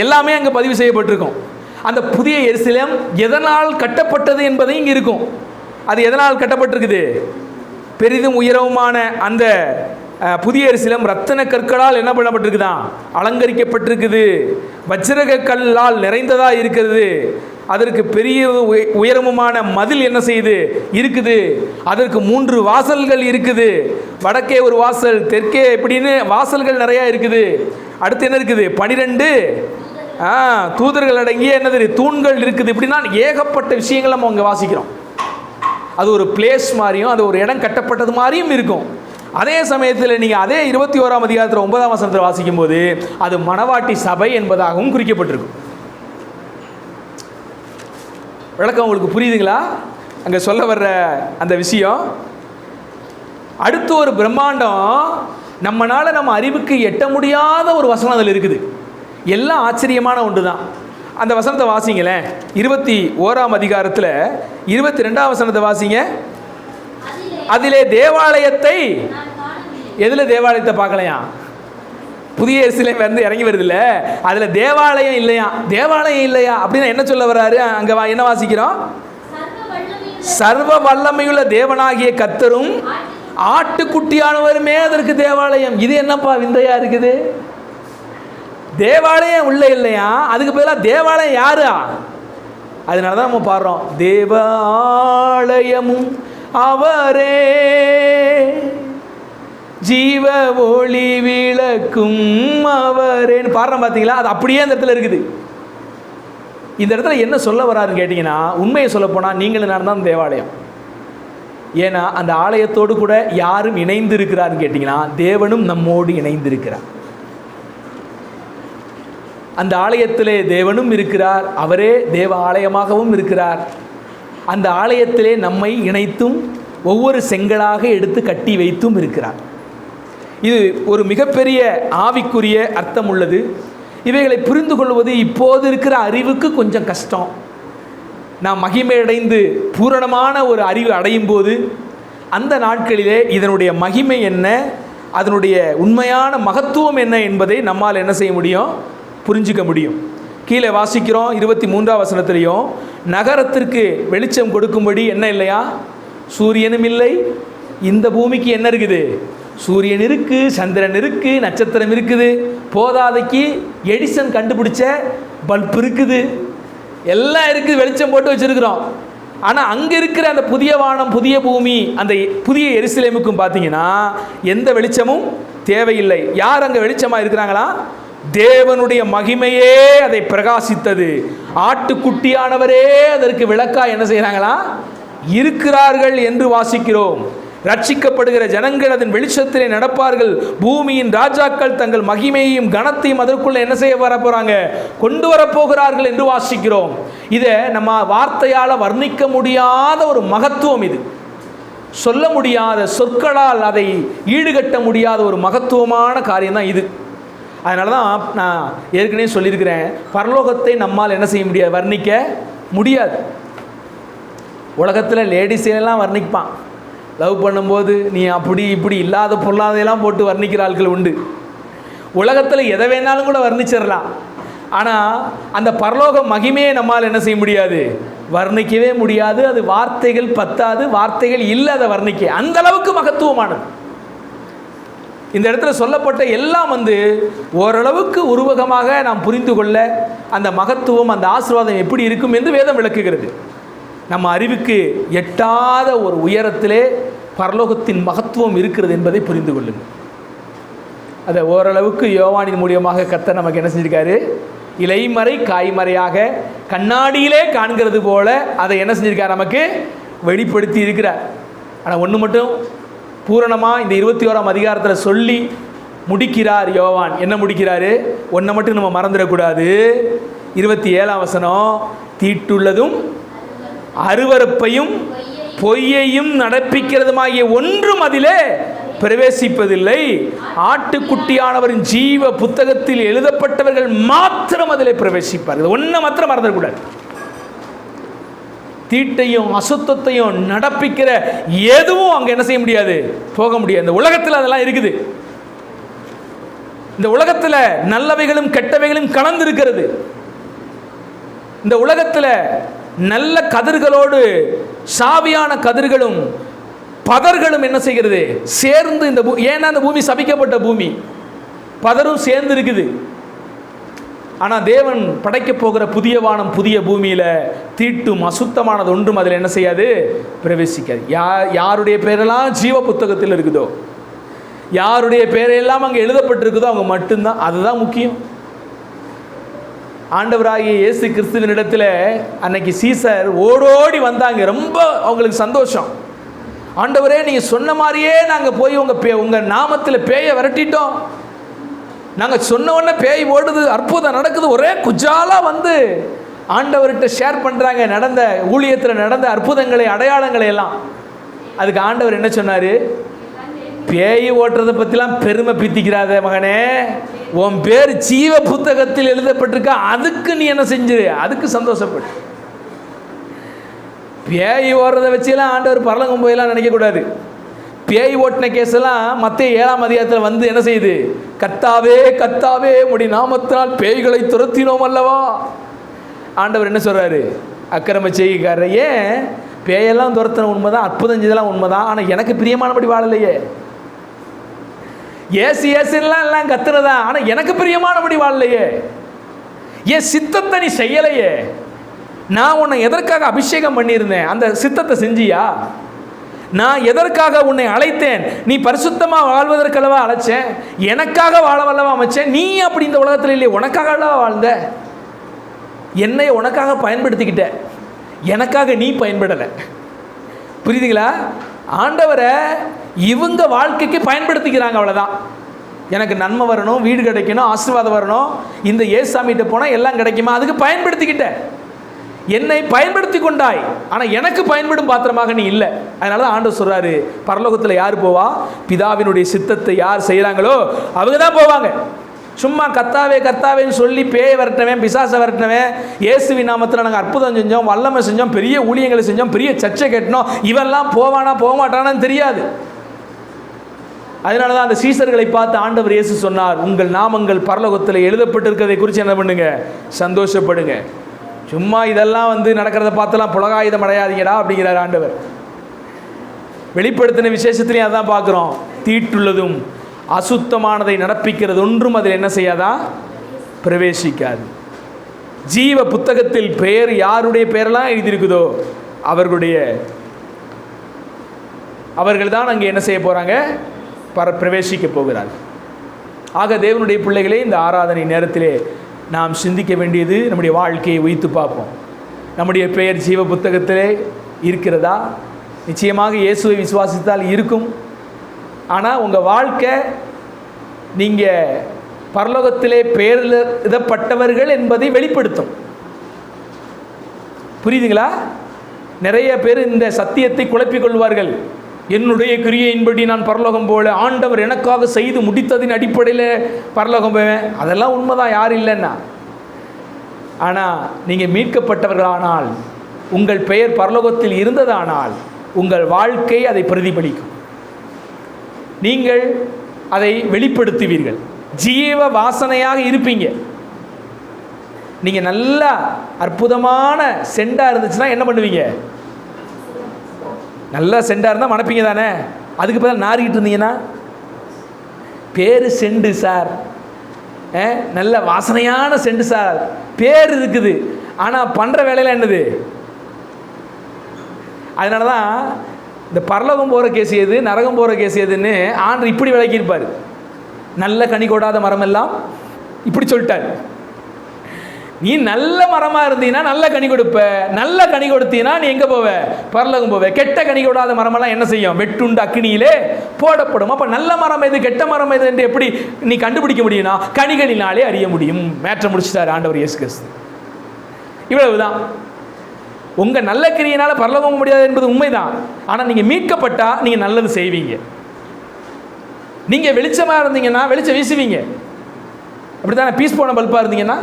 எல்லாமே அங்கே பதிவு செய்யப்பட்டிருக்கும். அந்த புதிய எருசலேம் எதனால் கட்டப்பட்டது என்பதையும் இங்கே இருக்கும். அது எதனால் கட்டப்பட்டிருக்குது? பெரிதும் உயரவுமான அந்த புதிய எருசலேம் ரத்தின கற்களால் என்ன பண்ணப்பட்டிருக்குதான்? அலங்கரிக்கப்பட்டிருக்குது. வஜ்ரக கல்லால் நிறைந்ததாக இருக்கிறது. அதற்கு பெரிய உயரமுமான மதில் என்ன செய்யுது? இருக்குது. அதற்கு 3 வாசல்கள் இருக்குது. வடக்கே ஒரு வாசல், தெற்கே இப்படின்னு வாசல்கள் நிறையா இருக்குது. அடுத்து என்ன இருக்குது? 12 தூதர்கள் அடங்கிய என்னது தூண்கள் இருக்குது. இப்படின்னா ஏகப்பட்ட விஷயங்கள் நம்ம அங்கே வாசிக்கிறோம். அது ஒரு பிளேஸ் மாதிரியும், அது ஒரு இடம் கட்டப்பட்டது மாதிரியும் இருக்கும். அதே சமயத்தில் நீங்கள் அதே 21ஆம் அதிகாரத்தில் 9ஆம் வசனத்தில் வாசிக்கும் போது அது மணவாட்டி சபை என்பதாகவும் குறிக்கப்பட்டிருக்கும். விளக்கம் உங்களுக்கு புரியுதுங்களா? அங்கே சொல்ல வர்ற அந்த விஷயம். அடுத்து ஒரு பிரம்மாண்டம், நம்மளால் நம்ம அறிவுக்கு எட்ட முடியாத ஒரு வசனம் அதில் இருக்குது. எல்லாம் ஆச்சரியமான ஒன்று தான். அந்த வசனத்தை வாசிங்களேன். 21ஆம் அதிகாரத்தில் 22ஆம் வசனத்தை வாசிங்க. அதிலே தேவாலயத்தை, எதில் தேவாலயத்தை பார்க்கலையா? புதிய எருசலேம் வந்து இறங்கி வருது இல்லை, அதில் தேவாலயம் இல்லையா? தேவாலயம் இல்லையா அப்படின்னா என்ன சொல்ல வர்றாரு? அங்கே என்ன வாசிக்கிறோம்? சர்வ வல்லமையுள்ள தேவனாகிய கர்த்தரும் ஆட்டுக்குட்டியானவருமே அதற்கு தேவாலயம். இது என்னப்பா விந்தையா இருக்குது? தேவாலயம் உள்ள இல்லையா, அதுக்கு பதிலாக தேவாலயம் யாரா? அதனால தான் நம்ம பாடுறோம், தேவாலயமும் அவரே, ஜீவ ஒளி விளக்கும் அவரேன்னு பாடுறோம். பார்த்தீங்களா? அது அப்படியே அந்த இடத்துல இருக்குது. இந்த இடத்துல என்ன சொல்ல வராருன்னு கேட்டிங்கன்னா, உண்மையை சொல்ல போனால் நீங்களும் நான் தான் தேவாலயம். ஏன்னா அந்த ஆலயத்தோடு கூட யாரும் இணைந்து இருக்கிறார்னு கேட்டிங்கன்னா தேவனும் நம்மோடு இணைந்திருக்கிறார். அந்த ஆலயத்திலே தேவனும் இருக்கிறார், அவரே தேவ ஆலயமாகவும் இருக்கிறார். அந்த ஆலயத்திலே நம்மை இணைத்தும் ஒவ்வொரு செங்கலாக எடுத்து கட்டி வைத்தும் இருக்கிறார். இது ஒரு மிகப்பெரிய ஆவிக்குரிய அர்த்தம் உள்ளது. இவைகளை புரிந்து கொள்வது இப்போது இருக்கிற அறிவுக்கு கொஞ்சம் கஷ்டம். நாம் மகிமையடைந்து பூரணமான ஒரு அறிவு அடையும் போது அந்த நாட்களிலே இதனுடைய மகிமை என்ன, அதனுடைய உண்மையான மகத்துவம் என்ன என்பதை நம்மால் என்ன செய்ய முடியும், புரிஞ்சிக்க முடியும். கீழே வாசிக்கிறோம் 23ஆம் வசனத்திலையும், நகரத்திற்கு வெளிச்சம் கொடுக்கும்படி என்ன இல்லையா, சூரியனும் இல்லை. இந்த பூமிக்கு என்ன இருக்குது, சூரியன் இருக்குது, சந்திரன் இருக்குது, நட்சத்திரம் இருக்குது, போதாதைக்கு எடிசன் கண்டுபிடிச்ச பல்ப் இருக்குது, எல்லாம் இருக்குது, வெளிச்சம் போட்டு வச்சுருக்கிறோம். ஆனால் அங்கே இருக்கிற அந்த புதிய வானம் புதிய பூமி அந்த புதிய எருசலேமுக்கும் பார்த்தீங்கன்னா எந்த வெளிச்சமும் தேவையில்லை. யார் அங்கே வெளிச்சமாக இருக்கிறாங்களா, தேவனுடைய மகிமையே அதை பிரகாசித்தது. ஆட்டுக்குட்டியானவரே அதற்கு விளக்கா என்ன செய்கிறாங்களா, இருக்கிறார்கள் என்று வாசிக்கிறோம். ரட்சிக்கப்படுகிற ஜனங்கள் அதன் வெளிச்சத்திலே நடப்பார்கள். பூமியின் ராஜாக்கள் தங்கள் மகிமையையும் கனத்தையும் அதற்குள்ள என்ன செய்ய வரப்போறாங்க, கொண்டு வரப்போகிறார்கள் என்று வாசிக்கிறோம். இதை நம்ம வார்த்தையால் வர்ணிக்க முடியாத ஒரு மகத்துவம், இது சொல்ல முடியாத, சொற்களால் அதை ஈடுகட்ட முடியாத ஒரு மகத்துவமான காரியம் தான் இது. அதனால தான் நான் ஏற்கனவே சொல்லியிருக்கிறேன், பரலோகத்தை நம்மால் என்ன செய்ய முடியாது, வர்ணிக்க முடியாது. உலகத்தில் லேடிஸையெல்லாம் வர்ணிப்பான், லவ் பண்ணும்போது நீ அப்படி இப்படி இல்லாத பொருளாதையெல்லாம் போட்டு வர்ணிக்கிற ஆட்கள் உண்டு. உலகத்தில் எதை வேணாலும் கூட வர்ணிச்சிடலாம். ஆனால் அந்த பரலோக மகிமையை நம்மால் என்ன செய்ய முடியாது, வர்ணிக்கவே முடியாது. அது வார்த்தைகள் பத்தாது, வார்த்தைகள் இல்லை அதை வர்ணிக்க, அந்த அளவுக்கு மகத்துவமானது. இந்த இடத்துல சொல்லப்பட்ட எல்லாம் ஓரளவுக்கு உருவகமாக நாம் புரிந்து கொள்ள அந்த மகத்துவம், அந்த ஆசீர்வாதம் எப்படி இருக்கும் என்று வேதம் விளக்குகிறது. நம்ம அறிவுக்கு எட்டாத ஒரு உயரத்திலே பரலோகத்தின் மகத்துவம் இருக்கிறது என்பதை புரிந்து கொள்ளுங்கள். அதை ஓரளவுக்கு யோவானின் மூலியமாக கர்த்தர் நமக்கு என்ன செஞ்சிருக்காரு, இலைமறை காய்மறையாக கண்ணாடியிலே காண்கிறது போல அதை என்ன செஞ்சிருக்கார், நமக்கு வெளிப்படுத்தி இருக்கிறார். ஆனால் ஒன்று மட்டும் பூரணமாக இந்த 21ஆம் அதிகாரத்தில் சொல்லி முடிக்கிறார் யோவான். என்ன முடிக்கிறாரு, ஒன்றை மட்டும் நம்ம மறந்துடக்கூடாது. 27ஆம் வசனம், தீட்டுள்ளதும் அருவருப்பையும் பொய்யையும் நடப்பிக்கிறதுமாகிய ஒன்றும் அதிலே பிரவேசிப்பதில்லை. ஆட்டுக்குட்டியானவரின் ஜீவ புத்தகத்தில் எழுதப்பட்டவர்கள் மாத்திரம் அதிலே பிரவேசிப்பார்கள். ஒன்றை மாத்திரம் மறந்துடக்கூடாது. தீட்டையும் அசுத்தத்தையும் நடப்பிக்கிற எதுவும் அங்கே என்ன செய்ய முடியாது, போக முடியாது. இந்த உலகத்தில் அதெல்லாம் இருக்குது. இந்த உலகத்தில் நல்லவைகளும் கெட்டவைகளும் கலந்திருக்கிறது. இந்த உலகத்தில் நல்ல கதிர்களோடு சாவியான கதிர்களும் பதர்களும் என்ன செய்கிறது, சேர்ந்து இந்த ஏன்னா இந்த பூமி சபிக்கப்பட்ட பூமி, பதரும் சேர்ந்து இருக்குது. ஆனால் தேவன் படைக்க போகிற புதிய வானம் புதிய பூமியில் தீட்டும் அசுத்தமானது ஒன்றும் அதில் என்ன செய்யாது, பிரவேசிக்காது. யாருடைய பேரெல்லாம் ஜீவ புத்தகத்தில் இருக்குதோ, யாருடைய பேரெல்லாம் அங்கே எழுதப்பட்டிருக்குதோ அவங்க மட்டும்தான், அதுதான் முக்கியம். ஆண்டவராகிய இயேசு கிறிஸ்துவினிடத்தில் அன்னைக்கு சீசர் ஓடோடி வந்தாங்க. ரொம்ப அவங்களுக்கு சந்தோஷம். ஆண்டவரே, நீங்கள் சொன்ன மாதிரியே நாங்கள் போய் உங்கள் நாமத்தில் பேயை விரட்டிட்டோம். நாங்கள் சொன்ன உடனே பேய் ஓடுது, அற்புதம் நடக்குது. ஒரே குஜாலாக ஆண்டவர்கிட்ட ஷேர் பண்ணுறாங்க நடந்த ஊழியத்தில் நடந்த அற்புதங்களை, அடையாளங்களை எல்லாம். அதுக்கு ஆண்டவர் என்ன சொன்னார், பேய் ஓட்டுறதை பற்றிலாம் பெருமை பீத்திக்கிறாத மகனே, உன் பேர் ஜீவ புத்தகத்தில் எழுதப்பட்டிருக்க, அதுக்கு நீ என்ன செஞ்சிரு, அதுக்கு சந்தோஷப்படு. பேய் ஓடுறதை வச்செல்லாம் ஆண்டவர் பரலங்கம் போயெல்லாம் நினைக்கக்கூடாது. பேய் ஓட்டின கேஸெல்லாம் மத்தேயு 7ஆம் அதிகாரத்தில் என்ன செய்யுது, கர்த்தாவே கர்த்தாவே உம்முடைய நாமத்தினால் பேய்களை துரத்தினோம் அல்லவா. ஆண்டவர் என்ன சொல்கிறாரு, அக்கிரம செய்கைக்காரர், ஏன் பேயெல்லாம் துரத்தின உண்மைதான், அற்புதம் செஞ்சதெல்லாம் உண்மைதான், ஆனால் எனக்கு பிரியமானபடி வாழலையே. ஏசு ஏசுலாம் எல்லாம் கத்துறதா, ஆனால் எனக்கு பிரியமானபடி வாழலையே. என் சித்தத்தை நீ செய்யலையே. நான் உன்னை எதற்காக அபிஷேகம் பண்ணியிருந்தேன், அந்த சித்தத்தை செஞ்சியா? நான் எதற்காக உன்னை அழைத்தேன், நீ பரிசுத்தமாக வாழ்வதற்கல்லவா அழைச்சேன், எனக்காக வாழவல்லவா அமைச்சேன். நீ அப்படி இந்த உலகத்தில் இல்லையே, உனக்காக அல்லவா வாழ்ந்த, என்னை உனக்காக பயன்படுத்திக்கிட்ட, எனக்காக நீ பயன்படலை. புரியுதுங்களா? ஆண்டவரை இவங்க வாழ்க்கைக்கு பயன்படுத்திக்கிறாங்க, அவ்வளோதான். எனக்கு நன்மை வரணும், வீடு கிடைக்கணும், ஆசீர்வாதம் வரணும், இந்த ஏசாமிகிட்ட போனால் எல்லாம் கிடைக்குமா, அதுக்கு பயன்படுத்திக்கிட்டேன். என்னை பயன்படுத்தி கொண்டாய், ஆனால் எனக்கு பயன்படும் பாத்திரமாக நீ இல்லை. அதனால தான் ஆண்டவர் சொல்கிறாரு, பரலோகத்தில் யார் போவா? பிதாவினுடைய சித்தத்தை யார் செய்கிறாங்களோ அவங்க தான் போவாங்க. சும்மா கத்தாவே கத்தாவேன்னு சொல்லி பேயை விரட்டினவன், பிசாசை விரட்டினவன், இயேசுவின் நாமத்தில் நாங்கள் அற்புதம் செஞ்சோம், வல்லமை செஞ்சோம், பெரிய ஊழியங்களை செஞ்சோம், பெரிய சர்ச்சை கட்டினோம், இவெல்லாம் போவானா போக மாட்டானான்னு தெரியாது. அதனால தான் அந்த சீசர்களை பார்த்து ஆண்டவர் இயேசு சொன்னார், உங்கள் நாமங்கள் பரலோகத்தில் எழுதப்பட்டிருக்கிறதை குறித்து என்ன பண்ணுங்க? சந்தோஷப்படுங்க. சும்மா இதெல்லாம் நடக்கிறத பார்த்தெல்லாம் புலகாயுதம் அடையாதீங்கடா அப்படிங்கிறார் ஆண்டவர். வெளிப்படுத்தின விசேஷத்துலையும் அதான் பார்க்குறோம். தீட்டுள்ளதும் அசுத்தமானதை நடப்பிக்கிறது ஒன்றும் அதில் என்ன செய்யாதா? பிரவேசிக்காது. ஜீவ புத்தகத்தில் பெயர் யாருடைய பெயரெல்லாம் எழுதியிருக்குதோ அவர்கள் தான் அங்கே என்ன செய்ய போகிறாங்க? பிரவேசிக்க போகிறார்கள். ஆக தேவனுடைய பிள்ளைகளே, இந்த ஆராதனை நேரத்திலே நாம் சிந்திக்க வேண்டியது, நம்முடைய வாழ்க்கையை வைத்து பார்ப்போம். நம்முடைய பெயர் ஜீவ புத்தகத்திலே இருக்கிறதா? நிச்சயமாக இயேசுவை விசுவாசித்தால் இருக்கும். ஆனால் உங்கள் வாழ்க்கை நீங்கள் பரலோகத்திலே பெயர் எழுதப்பட்டவர்கள் என்பதை வெளிப்படுத்தும். புரியுதுங்களா? நிறைய பேர் இந்த சத்தியத்தை குழப்பிக் கொள்வார்கள். என்னுடைய கிரியையின்படி நான் பரலோகம் போல, ஆண்டவர் எனக்காக செய்து முடித்ததின் அடிப்படையில் பரலோகம் போவேன். அதெல்லாம் உண்மைதான், யார் இல்லைன்னா. ஆனால் நீங்கள் மீட்கப்பட்டவர்களானால், உங்கள் பெயர் பரலோகத்தில் இருந்ததானால், உங்கள் வாழ்க்கை அதை பிரதிபலிக்கும். நீங்கள் அதை வெளிப்படுத்துவீர்கள். ஜீவ வாசனையாக இருப்பீங்க. நீங்கள் நல்லா அற்புதமான செண்டாக இருந்துச்சுன்னா என்ன பண்ணுவீங்க? நல்லா செண்டாக இருந்தால் மணப்பீங்க தானே. அதுக்கு பதிலாக நாரிக்கிட்டு இருந்தீங்கன்னா, பேர் செண்டு சார், நல்ல வாசனையான செண்டு சார், பேர் இருக்குது, ஆனால் பண்ணுற வேலையில் என்னது? அதனால தான் இந்த பரலோகம் போகிற கேஸ் எது, நரகம் போகிற கேஸ் எதுன்னு ஆண்டு இப்படி விளக்கியிருப்பார். நல்ல கனி கொடாத மரம் எல்லாம் இப்படி சொல்லிட்டார். நீ நல்ல மரமாக இருந்தீங்கன்னா நல்ல கனி கொடுப்ப, நல்ல கனி கொடுத்தீங்கன்னா நீ எங்கே போவ? பரலோகம் போவ. கெட்ட கனி கொடாத மரமெல்லாம் என்ன செய்யும்? வெட்டுண்டு அக்கினியிலே போடப்படும். அப்போ நல்ல மரம் எது, கெட்ட மரம் எது என்று எப்படி நீ கண்டுபிடிக்க முடியும்னா கனிகளினாலே அறிய முடியும். மேற்ற முடிச்சிட்டார் ஆண்டவர் இயேசு கிறிஸ்து. இவ்வளவுதான். உங்கள் நல்ல கிரியினால் பரலோகம் முடியாது என்பது உண்மைதான். ஆனால் நீங்கள் மீட்கப்பட்டால் நீங்கள் நல்லது செய்வீங்க. நீங்கள் வெளிச்சமாக இருந்தீங்கன்னா வெளிச்சம் வீசுவீங்க. அப்படி தானே? பீஸ் போன பல்பாக இருந்தீங்கன்னா,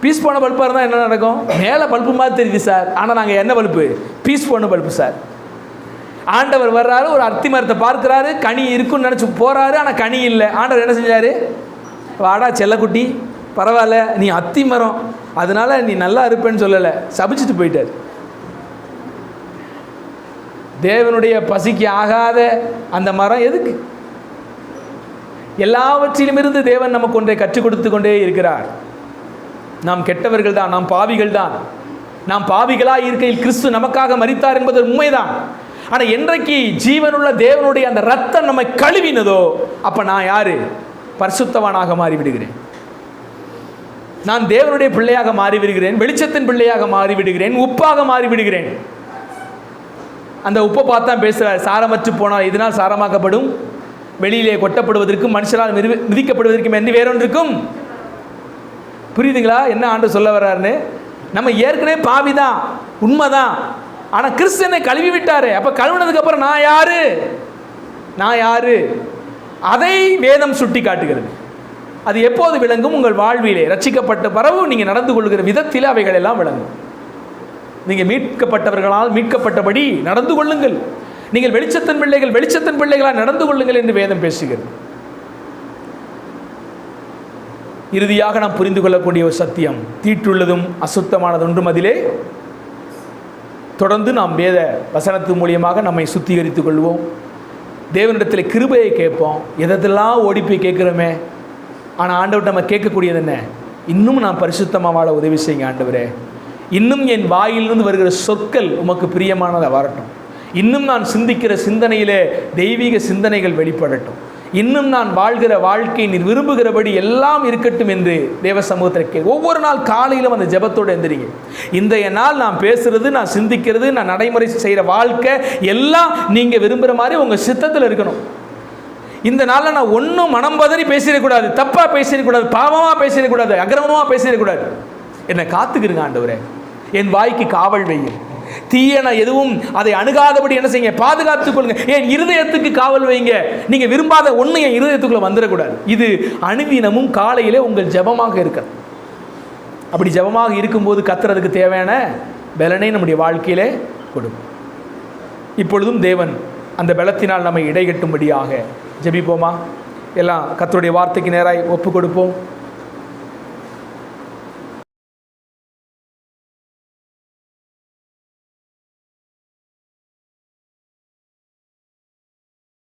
பீஸ் போன பல்பாக இருந்தால் என்ன நடக்கும்? மேலே பல்பு மாதிரி தெரியுது சார், ஆனால் நாங்கள் என்ன பல்பு? பீஸ் போன பல்பு சார். ஆண்டவர் வர்றாரு, ஒரு அத்தி மரத்தை பார்க்குறாரு, கனி இருக்குன்னு நினச்சி போகிறாரு, ஆனால் கனி இல்லை. ஆண்டவர் என்ன செஞ்சார்? வாடா செல்லக்குட்டி, பரவாயில்ல, நீ அத்தி மரம், அதனால நீ நல்லா இருப்பேன்னு சொல்லலை, சபிச்சுட்டு போயிட்டார். தேவனுடைய பசிக்கு ஆகாத அந்த மரம் எதுக்கு? எல்லாவற்றிலும் இருந்து தேவன் நமக்கு ஒன்றை கற்றுக் கொடுத்து கொண்டே இருக்கிறார். நாம் கெட்டவர்கள் தான், நாம் பாவிகள் தான். நாம் பாவிகளாக இருக்கையில் கிறிஸ்து நமக்காக மரித்தார் என்பது உண்மைதான். ஆனால் என்றைக்கு ஜீவனுள்ள தேவனுடைய அந்த ரத்தம் நம்மை கழுவினதோ, அப்போ நான் யாரு? பரிசுத்தவானாக மாறிவிடுகிறேன். நான் தேவனுடைய பிள்ளையாக மாறிவிடுகிறேன், வெளிச்சத்தின் பிள்ளையாக மாறிவிடுகிறேன், உப்பாக மாறிவிடுகிறேன். அந்த உப்பை பார்த்து தான் பேசுகிறார். சாரமற்று போனால் இதனால் சாரமாக்கப்படும், வெளியிலே கொட்டப்படுவதற்கும் மனுஷனால் மிதிக்கப்படுவதற்கும் என்று வேறொன்றுக்கும். புரியுதுங்களா என்ன ஆண்டவர் சொல்ல வர்றாருன்னு? நம்ம ஏற்கனவே பாவிதான், உண்மைதான். ஆனால் கிறிஸ்தனை கழுவி விட்டாரு. அப்போ கழுவினதுக்கப்புறம் நான் யாரு? அதை வேதம் சுட்டி காட்டுகிறது. அது எப்போது விளங்கும்? உங்கள் வாழ்விலே ரட்சிக்கப்பட்ட பிறகு நீங்கள் நடந்து கொள்கிற விதத்தில் அவைகள் எல்லாம் விளங்கும். நீங்கள் மீட்கப்பட்டவர்களால் மீட்கப்பட்டபடி நடந்து கொள்ளுங்கள். நீங்கள் வெளிச்சத்தின் பிள்ளைகள், வெளிச்சத்தின் பிள்ளைகளால் நடந்து கொள்ளுங்கள் என்று வேதம் பேசுகிறது. இறுதியாக நாம் புரிந்து கொள்ளக்கூடிய ஒரு சத்தியம், தீட்டுள்ளதும் அசுத்தமானது ஒன்றும் அதிலே. தொடர்ந்து நாம் வேத வசனத்து மூலியமாக நம்மை சுத்திகரித்துக் கொள்வோம். தேவனிடத்தில் கிருபையை கேட்போம். எதெல்லாம் ஓடி போய் கேட்குறோமே, ஆனால் ஆண்டவர்கிட்ட நம்ம கேட்கக்கூடியது என்ன? இன்னும் நான் பரிசுத்தமாக வாழ உதவி செய்யுங்க ஆண்டவரே. இன்னும் என் வாயிலிருந்து வருகிற சொற்கள் உமக்கு பிரியமானதாக வரட்டும். இன்னும் நான் சிந்திக்கிற சிந்தனையிலே தெய்வீக சிந்தனைகள் வெளிப்படட்டும். இன்னும் நான் வாழ்கிற வாழ்க்கை நீர் விரும்புகிறபடி எல்லாம் இருக்கட்டும் என்று தேவ சமூகத்திற்கு ஒவ்வொரு நாள் காலையிலும் அந்த ஜெபத்தோடு எந்திரிங்க. இன்றைய நாள் நான் பேசுறது, நான் சிந்திக்கிறது, நான் நடைமுறை செய்கிற வாழ்க்கை எல்லாம் நீங்கள் விரும்புகிற மாதிரி உங்கள் சித்தத்தில் இருக்கணும். இந்த நாளில் நான் ஒன்றும் மனம் பதறி பேசிடக்கூடாது, தப்பாக பேசிடக்கூடாது, பாவமாக பேசிடக்கூடாது, அக்கிரமமாக பேசிடக்கூடாது. என்னை காத்துக்கிறங்க ஆண்டவரே, என் வாய்க்கு காவல் வையும். தீயன எதுவும் அதை அணுகாதபடி என்ன செய்யுங்க, பாதுகாத்துக் கொள்ளுங்க. என் இருதயத்துக்கு காவல் வைங்க. நீங்க விரும்பாத ஒண்ணு என் இருதயத்துக்குள்ள வந்துடக்கூடாது. இது அனுதினமும் காலையிலே உங்கள் ஜெபமாக இருக்க. அப்படி ஜெபமாக இருக்கும்போது கத்துறதுக்கு தேவையான பலனை நம்முடைய வாழ்க்கையிலே கொடுக்கும். இப்பொழுதும் தேவன் அந்த பலத்தினால் நம்மை இடைகட்டும்படியாக ஜெபிப்போமா? எல்லாம் கர்த்தருடைய வார்த்தைக்கு நேராய் ஒப்பு கொடுப்போம்.